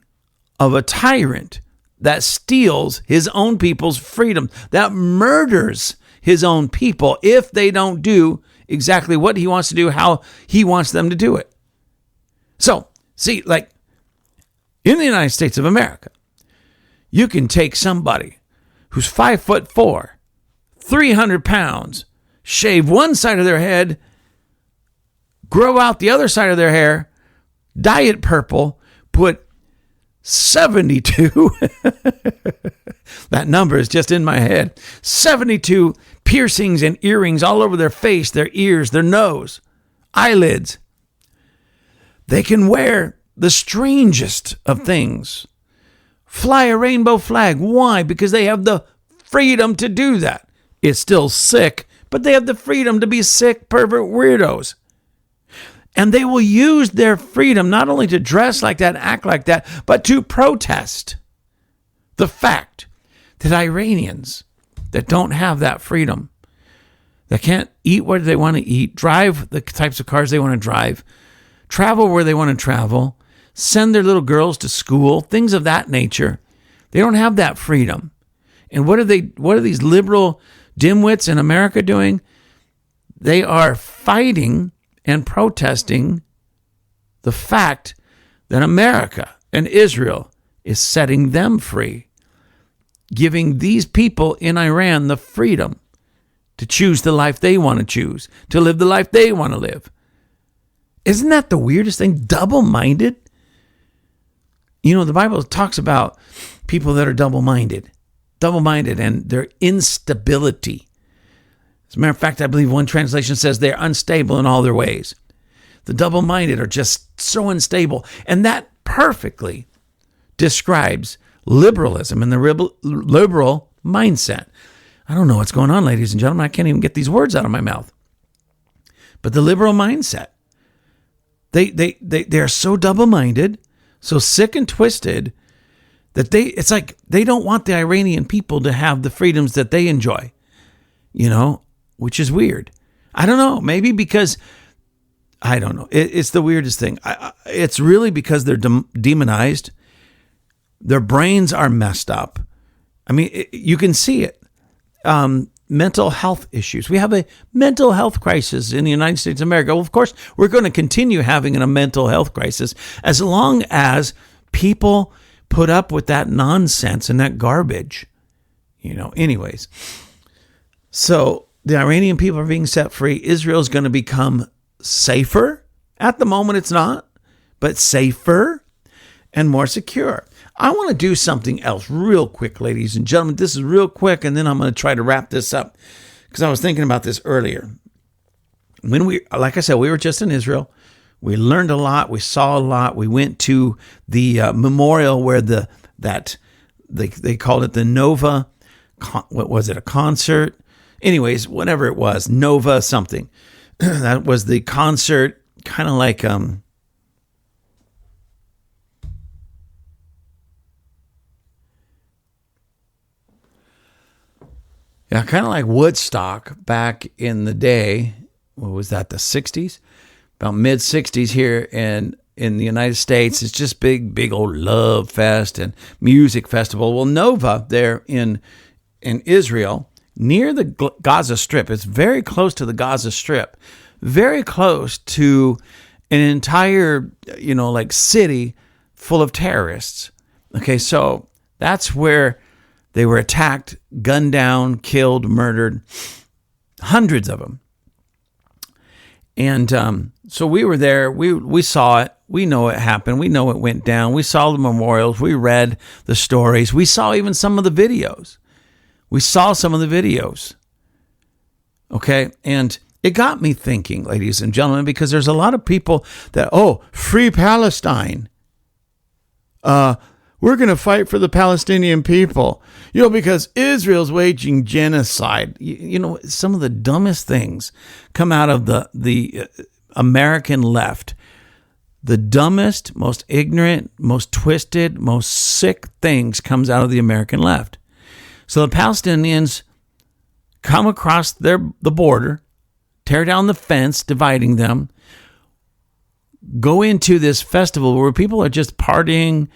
of a tyrant that steals his own people's freedom, that murders his own people if they don't do exactly what he wants to do, how he wants them to do it. So, see, like in the United States of America, you can take somebody who's 5'4", 300 pounds, shave one side of their head, grow out the other side of their hair, dye it purple, put 72, that number is just in my head, 72 piercings and earrings all over their face, their ears, their nose, eyelids. They can wear the strangest of things. Fly a rainbow flag. Why? Because they have the freedom to do that. It's still sick, but they have the freedom to be sick, pervert weirdos. And they will use their freedom not only to dress like that, act like that, but to protest the fact that Iranians that don't have that freedom, that can't eat what they want to eat, drive the types of cars they want to drive, travel where they want to travel, send their little girls to school, things of that nature. They don't have that freedom. And what are these liberal dimwits in America doing? They are fighting and protesting the fact that America and Israel is setting them free, giving these people in Iran the freedom to choose the life they want to choose, to live the life they want to live. Isn't that the weirdest thing? Double-minded? You know, the Bible talks about people that are double-minded and their instability. As a matter of fact, I believe one translation says they're unstable in all their ways. The double-minded are just so unstable. And that perfectly describes liberalism and the liberal mindset. I don't know what's going on, ladies and gentlemen. I can't even get these words out of my mouth. But the liberal mindset, they're so double-minded, so sick and twisted, that it's like they don't want the Iranian people to have the freedoms that they enjoy, which is weird. I don't know. Maybe because, I don't know. It's the weirdest thing. It's really because they're demonized. Their brains are messed up. I mean, you can see it. Mental health issues. We have a mental health crisis in the United States of America. Well, of course, we're going to continue having a mental health crisis as long as people put up with that nonsense and that garbage. Anyways. So the Iranian people are being set free. Israel's going to become safer. At the moment, it's not, but safer and more secure. I want to do something else real quick, ladies and gentlemen. This is real quick, and then I'm going to try to wrap this up because I was thinking about this earlier. Like I said, we were just in Israel. We learned a lot. We saw a lot. We went to the memorial where they called it the Nova. What was it? A concert? Anyways, whatever it was, Nova something. That was the concert, kind of like kind of like Woodstock back in the day. What was that? The 60s? About mid 60s here in the United States. It's just big old love fest and music festival. Well, Nova there in Israel, near the Gaza Strip. It's very close to the Gaza Strip. Very close to an entire, city full of terrorists. Okay, so that's where they were attacked, gunned down, killed, murdered, hundreds of them. And so we were there. We saw it. We know it happened. We know it went down. We saw the memorials. We read the stories. We saw even some of the videos. Okay, and It got me thinking, ladies and gentlemen, because there's a lot of people that, free Palestine. We're going to fight for the Palestinian people, because Israel's waging genocide. Some of the dumbest things come out of the American left. The dumbest, most ignorant, most twisted, most sick things comes out of the American left. So the Palestinians come across the border, tear down the fence dividing them, go into this festival where people are just partying,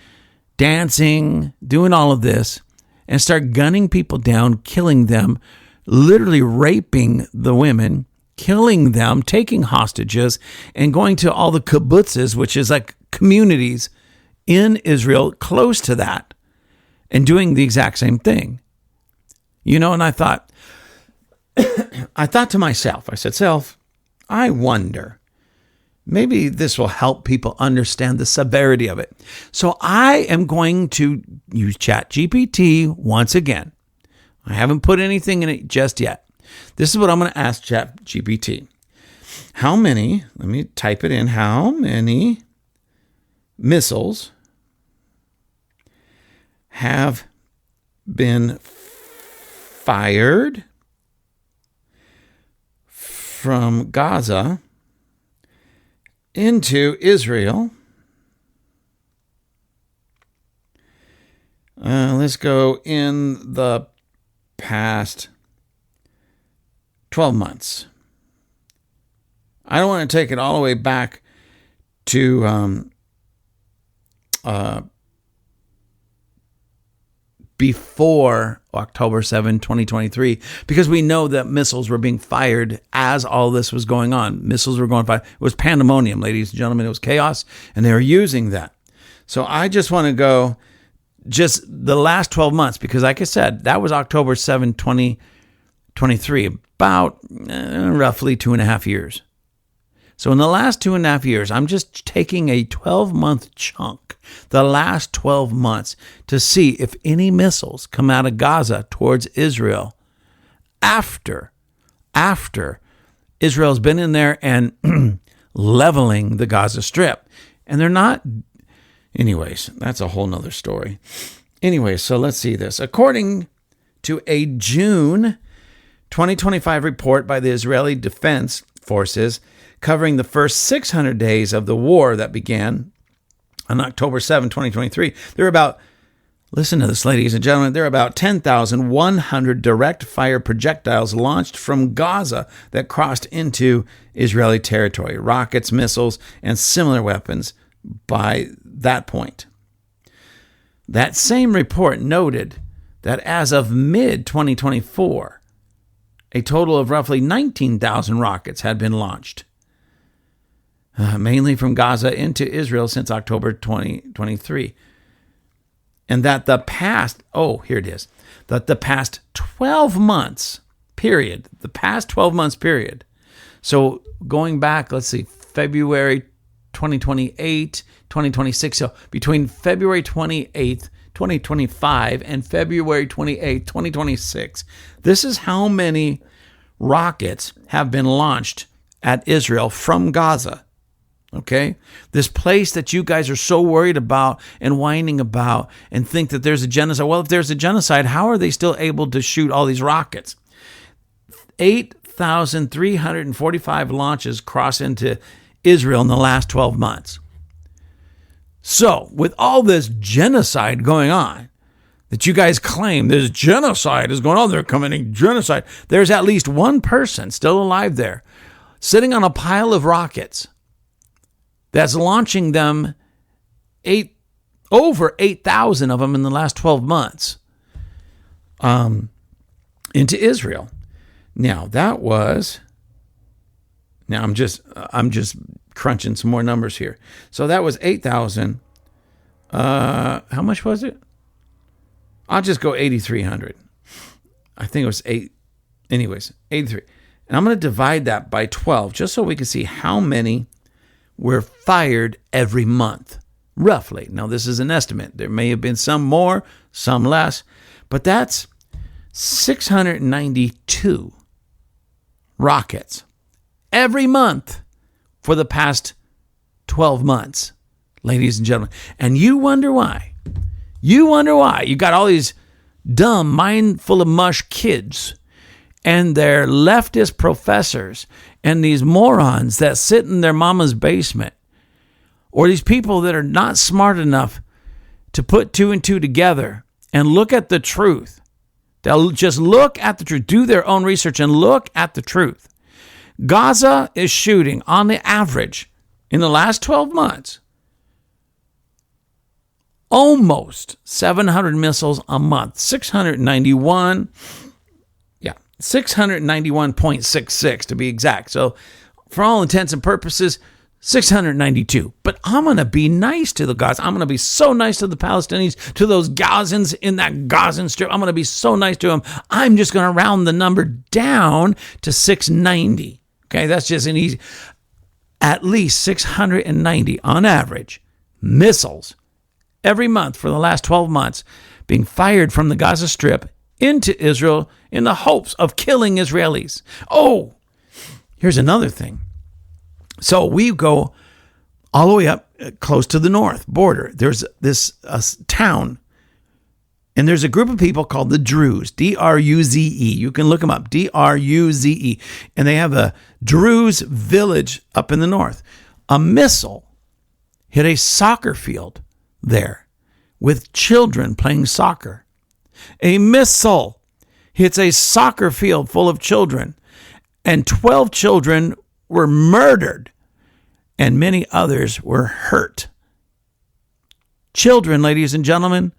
dancing, doing all of this, and start gunning people down, killing them, literally raping the women, killing them, taking hostages, and going to all the kibbutzes, which is like communities in Israel close to that, and doing the exact same thing. And I thought to myself, I said, self, I wonder, maybe this will help people understand the severity of it. So I am going to use ChatGPT once again. I haven't put anything in it just yet. This is what I'm going to ask ChatGPT. Let me type it in, how many missiles have been fired from Gaza into Israel? Let's go in the past 12 months. I don't want to take it all the way back to before October 7, 2023, because we know that missiles were being fired as all this was going on. Missiles were going fired. It was pandemonium, ladies and gentlemen. It was chaos, and they were using that. So I just want to go just the last 12 months, because like I said, that was October 7, 2023, about roughly 2.5 years. So in the last 2.5 years, I'm just taking a 12-month chunk, the last 12 months, to see if any missiles come out of Gaza towards Israel after Israel's been in there and leveling the Gaza Strip. And they're not. Anyways, that's a whole nother story. Anyways, so let's see this. According to a June 2025 report by the Israeli Defense Forces, covering the first 600 days of the war that began on October 7, 2023, there were about, listen to this, ladies and gentlemen, there are about 10,100 direct fire projectiles launched from Gaza that crossed into Israeli territory, rockets, missiles, and similar weapons by that point. That same report noted that as of mid-2024, a total of roughly 19,000 rockets had been launched, mainly from Gaza into Israel since October 2023. And that the past 12 months period, so going back, let's see, February 2028, 2026, so between February 28th, 2025 and February 28th, 2026, this is how many rockets have been launched at Israel from Gaza. Okay? This place that you guys are so worried about and whining about and think that there's a genocide. Well, if there's a genocide, how are they still able to shoot all these rockets? 8,345 launches cross into Israel in the last 12 months. So, with all this genocide going on, that you guys claim this genocide is going on, they're committing genocide, there's at least one person still alive there, sitting on a pile of rockets that's launching them, over 8,000 of them in the last 12 months, into Israel. Now, I'm just crunching some more numbers here. So that was 8,000. How much was it? I'll just go 8,300. I think it was 83. And I'm going to divide that by 12 just so we can see how many were fired every month, roughly. Now, this is an estimate. There may have been some more, some less, but that's 692 rockets every month for the past 12 months, ladies and gentlemen. And you wonder why. You wonder why. You got all these dumb, mind full of mush kids and their leftist professors and these morons that sit in their mama's basement, or these people that are not smart enough to put two and two together and look at the truth. They'll just look at the truth, do their own research and look at the truth. Gaza is shooting on the average in the last 12 months almost 700 missiles a month, 691.66 to be exact. So for all intents and purposes, 692. But I'm going to be nice to the Gazans. I'm going to be so nice to the Palestinians, to those Gazans in that Gazan strip. I'm going to be so nice to them. I'm just going to round the number down to 690. Okay, that's just an easy, at least 690 on average missiles every month for the last 12 months being fired from the Gaza Strip into Israel in the hopes of killing Israelis. Oh, here's another thing. So we go all the way up close to the north border. There's this town, and there's a group of people called the Druze, D-R-U-Z-E. You can look them up, D-R-U-Z-E. And they have a Druze village up in the north. A missile hit a soccer field there with children playing soccer. A missile hits a soccer field full of children, and 12 children were murdered, and many others were hurt. Children, ladies and gentlemen,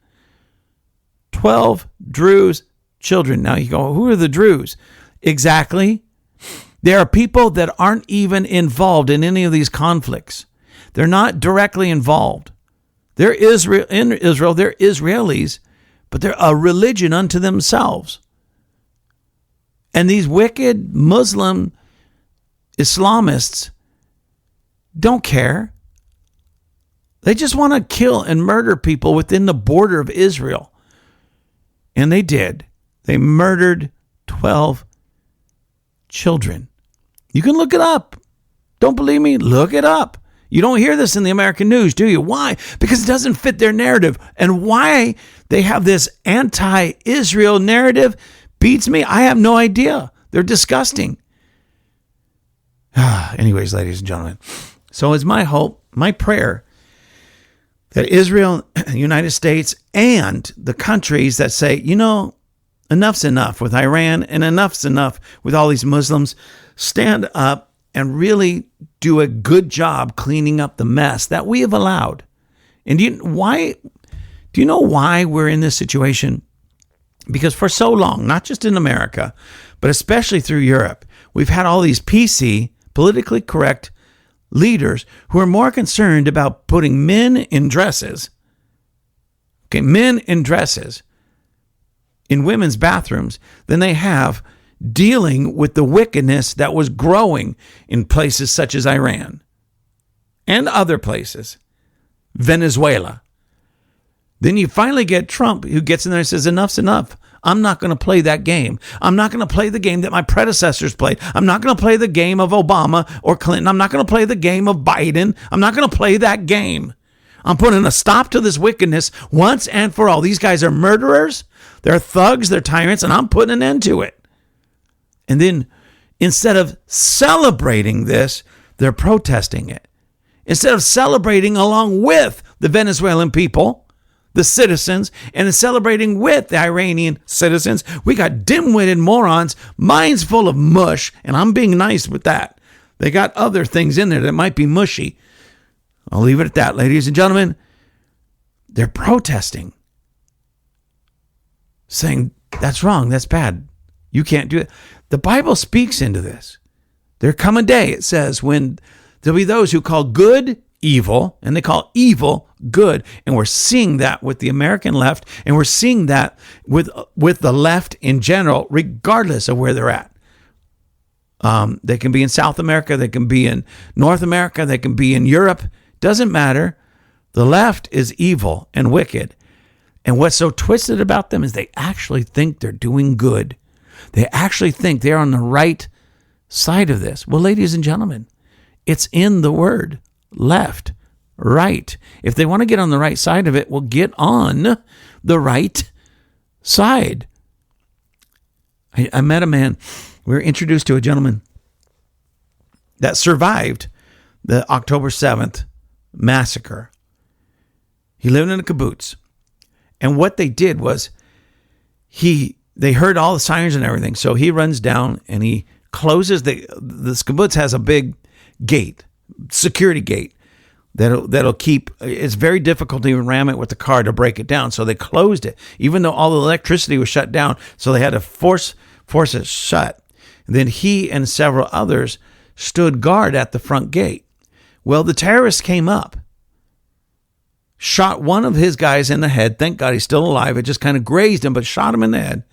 12 Druze children. Now you go, who are the Druze? Exactly. They are people that aren't even involved in any of these conflicts. They're not directly involved. They're in Israel, they're Israelis, but they're a religion unto themselves. And these wicked Muslim Islamists don't care. They just want to kill and murder people within the border of Israel. And they did. They murdered 12 children. You can look it up. Don't believe me? Look it up. You don't hear this in the American news, do you? Why? Because it doesn't fit their narrative. And why they have this anti-Israel narrative beats me. I have no idea. They're disgusting. Anyways, ladies and gentlemen, so it's my hope, my prayer, that Israel, the United States, and the countries that say, you know, enough's enough with Iran and enough's enough with all these Muslims, stand up and really do a good job cleaning up the mess that we have allowed. And do you know why we're in this situation? Because for so long, not just in America, but especially through Europe, we've had all these PC, politically correct leaders who are more concerned about putting men in dresses, men in dresses in women's bathrooms than they have dealing with the wickedness that was growing in places such as Iran and other places, Venezuela. Then you finally get Trump, who gets in there and says, enough's enough. I'm not going to play that game. I'm not going to play the game that my predecessors played. I'm not going to play the game of Obama or Clinton. I'm not going to play the game of Biden. I'm not going to play that game. I'm putting a stop to this wickedness once and for all. These guys are murderers. They're thugs. They're tyrants, and I'm putting an end to it. And then instead of celebrating this, they're protesting it. Instead of celebrating along with the Venezuelan people, the citizens, and celebrating with the Iranian citizens, we got dim-witted morons, minds full of mush, and I'm being nice with that. They got other things in there that might be mushy. I'll leave it at that, ladies and gentlemen. They're protesting, saying, that's wrong, that's bad. You can't do it. The Bible speaks into this. There come a day, it says, when there'll be those who call good evil, and they call evil good. And we're seeing that with the American left, and we're seeing that with the left in general, regardless of where they're at. They can be in South America, they can be in North America, they can be in Europe. Doesn't matter. The left is evil and wicked. And what's so twisted about them is they actually think they're doing good. They actually think they're on the right side of this? Well, ladies and gentlemen, it's in the word. Left, right. If they want to get on the right side of it, well, get on the right side. I met a man. We were introduced to a gentleman that survived the October 7th massacre. He lived in a kibbutz. And what they did was they heard all the sirens and everything. So he runs down and he closes the kibbutz has a big gate, security gate that'll keep. It's very difficult to even ram it with the car to break it down. So they closed it, even though all the electricity was shut down. So they had to force it shut. And then he and several others stood guard at the front gate. Well, the terrorists came up, shot one of his guys in the head. Thank God he's still alive. It just kind of grazed him, but shot him in the head.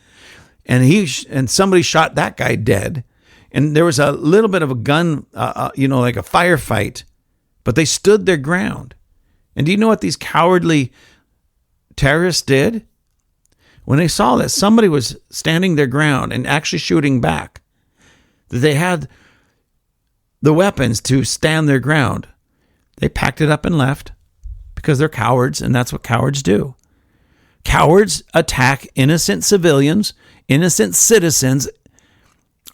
And somebody shot that guy dead. And there was a little bit of a gun, like a firefight, but they stood their ground. And do you know what these cowardly terrorists did? When they saw that somebody was standing their ground and actually shooting back, that they had the weapons to stand their ground, they packed it up and left because they're cowards, and that's what cowards do. Cowards attack innocent civilians, innocent citizens,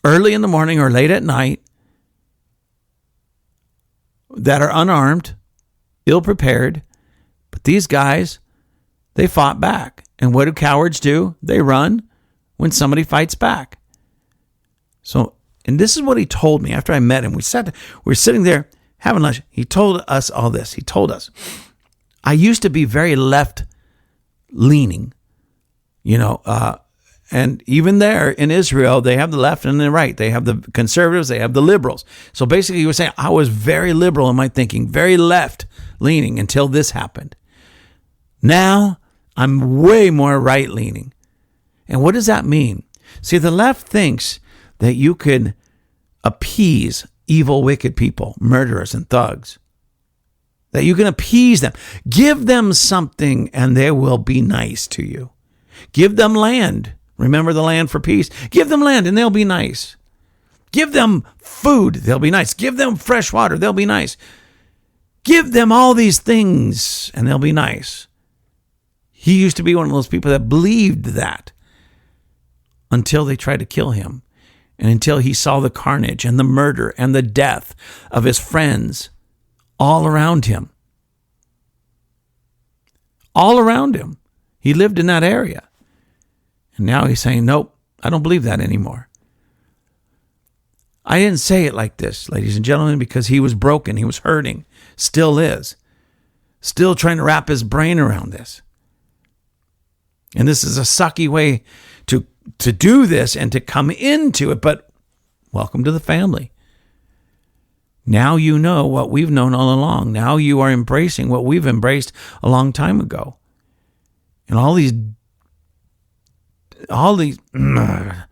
early in the morning or late at night, that are unarmed, ill-prepared. But these guys, they fought back. And what do cowards do? They run when somebody fights back. So, and this is what he told me after I met him. We were sitting there having lunch. He told us all this. He told us, I used to be very left-leaning, and even there in Israel, they have the left and the right. They have the conservatives, they have the liberals. So basically, he was saying, I was very liberal in my thinking, very left-leaning until this happened. Now, I'm way more right-leaning. And what does that mean? See, the left thinks that you can appease evil, wicked people, murderers and thugs. That you can appease them. Give them something and they will be nice to you. Give them land. Remember the land for peace? Give them land and they'll be nice. Give them food, they'll be nice. Give them fresh water, they'll be nice. Give them all these things and they'll be nice. He used to be one of those people that believed that until they tried to kill him and until he saw the carnage and the murder and the death of his friends all around him. All around him. He lived in that area. And now he's saying, nope, I don't believe that anymore. I didn't say it like this, ladies and gentlemen, because he was broken. He was hurting. Still is. Still trying to wrap his brain around this. And this is a sucky way to do this and to come into it. But welcome to the family. Now you know what we've known all along. Now you are embracing what we've embraced a long time ago. And all these, I'm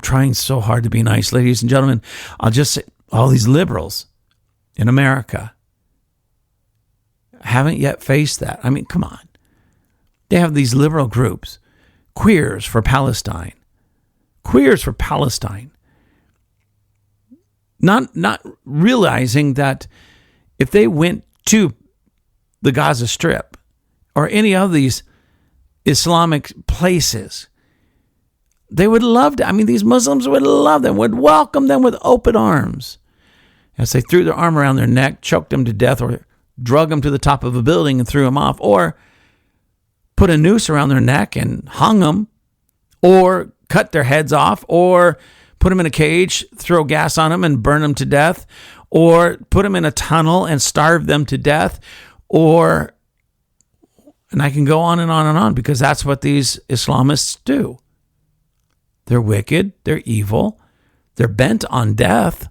trying so hard to be nice, ladies and gentlemen. I'll just say, all these liberals in America haven't yet faced that. I mean, come on. They have these liberal groups, Queers for Palestine. Queers for Palestine. Not realizing that if they went to the Gaza Strip or any of these Islamic places, they would love to. I mean, these Muslims would love them, would welcome them with open arms. As they threw their arm around their neck, choked them to death, or drug them to the top of a building and threw them off, or put a noose around their neck and hung them, or cut their heads off, or put them in a cage, throw gas on them and burn them to death, or put them in a tunnel and starve them to death, and I can go on and on and on, because that's what these Islamists do. They're wicked, they're evil, they're bent on death,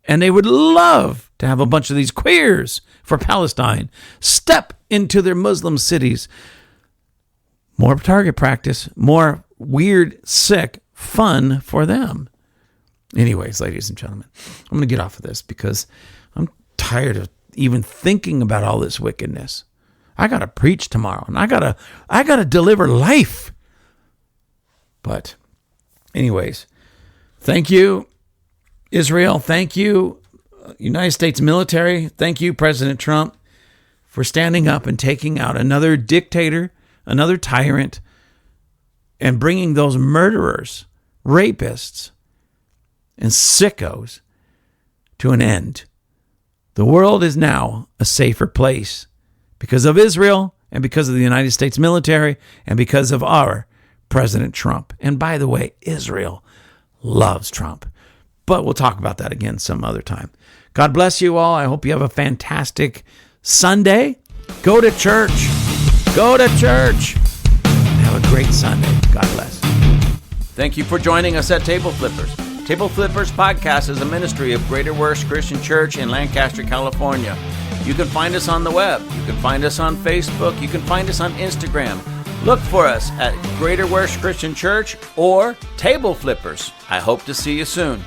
and they would love to have a bunch of these queers for Palestine step into their Muslim cities. More target practice, more weird, sick fun for them. Anyways, ladies and gentlemen, I'm going to get off of this because I'm tired of even thinking about all this wickedness. I got to preach tomorrow, and I got to deliver life. But anyways, thank you. Israel, thank you. United States military, thank you, President Trump, for standing up and taking out another dictator, another tyrant, and bringing those murderers, rapists, and sickos to an end. The world is now a safer place because of Israel and because of the United States military and because of our President Trump. And by the way, Israel loves Trump. But we'll talk about that again some other time. God bless you all. I hope you have a fantastic Sunday. Go to church. Go to church. Have a great Sunday. God bless. Thank you for joining us at Table Flippers. Table Flippers Podcast is a ministry of Greater Works Christian Church in Lancaster, California. You can find us on the web. You can find us on Facebook. You can find us on Instagram. Look for us at Greater Works Christian Church or Table Flippers. I hope to see you soon.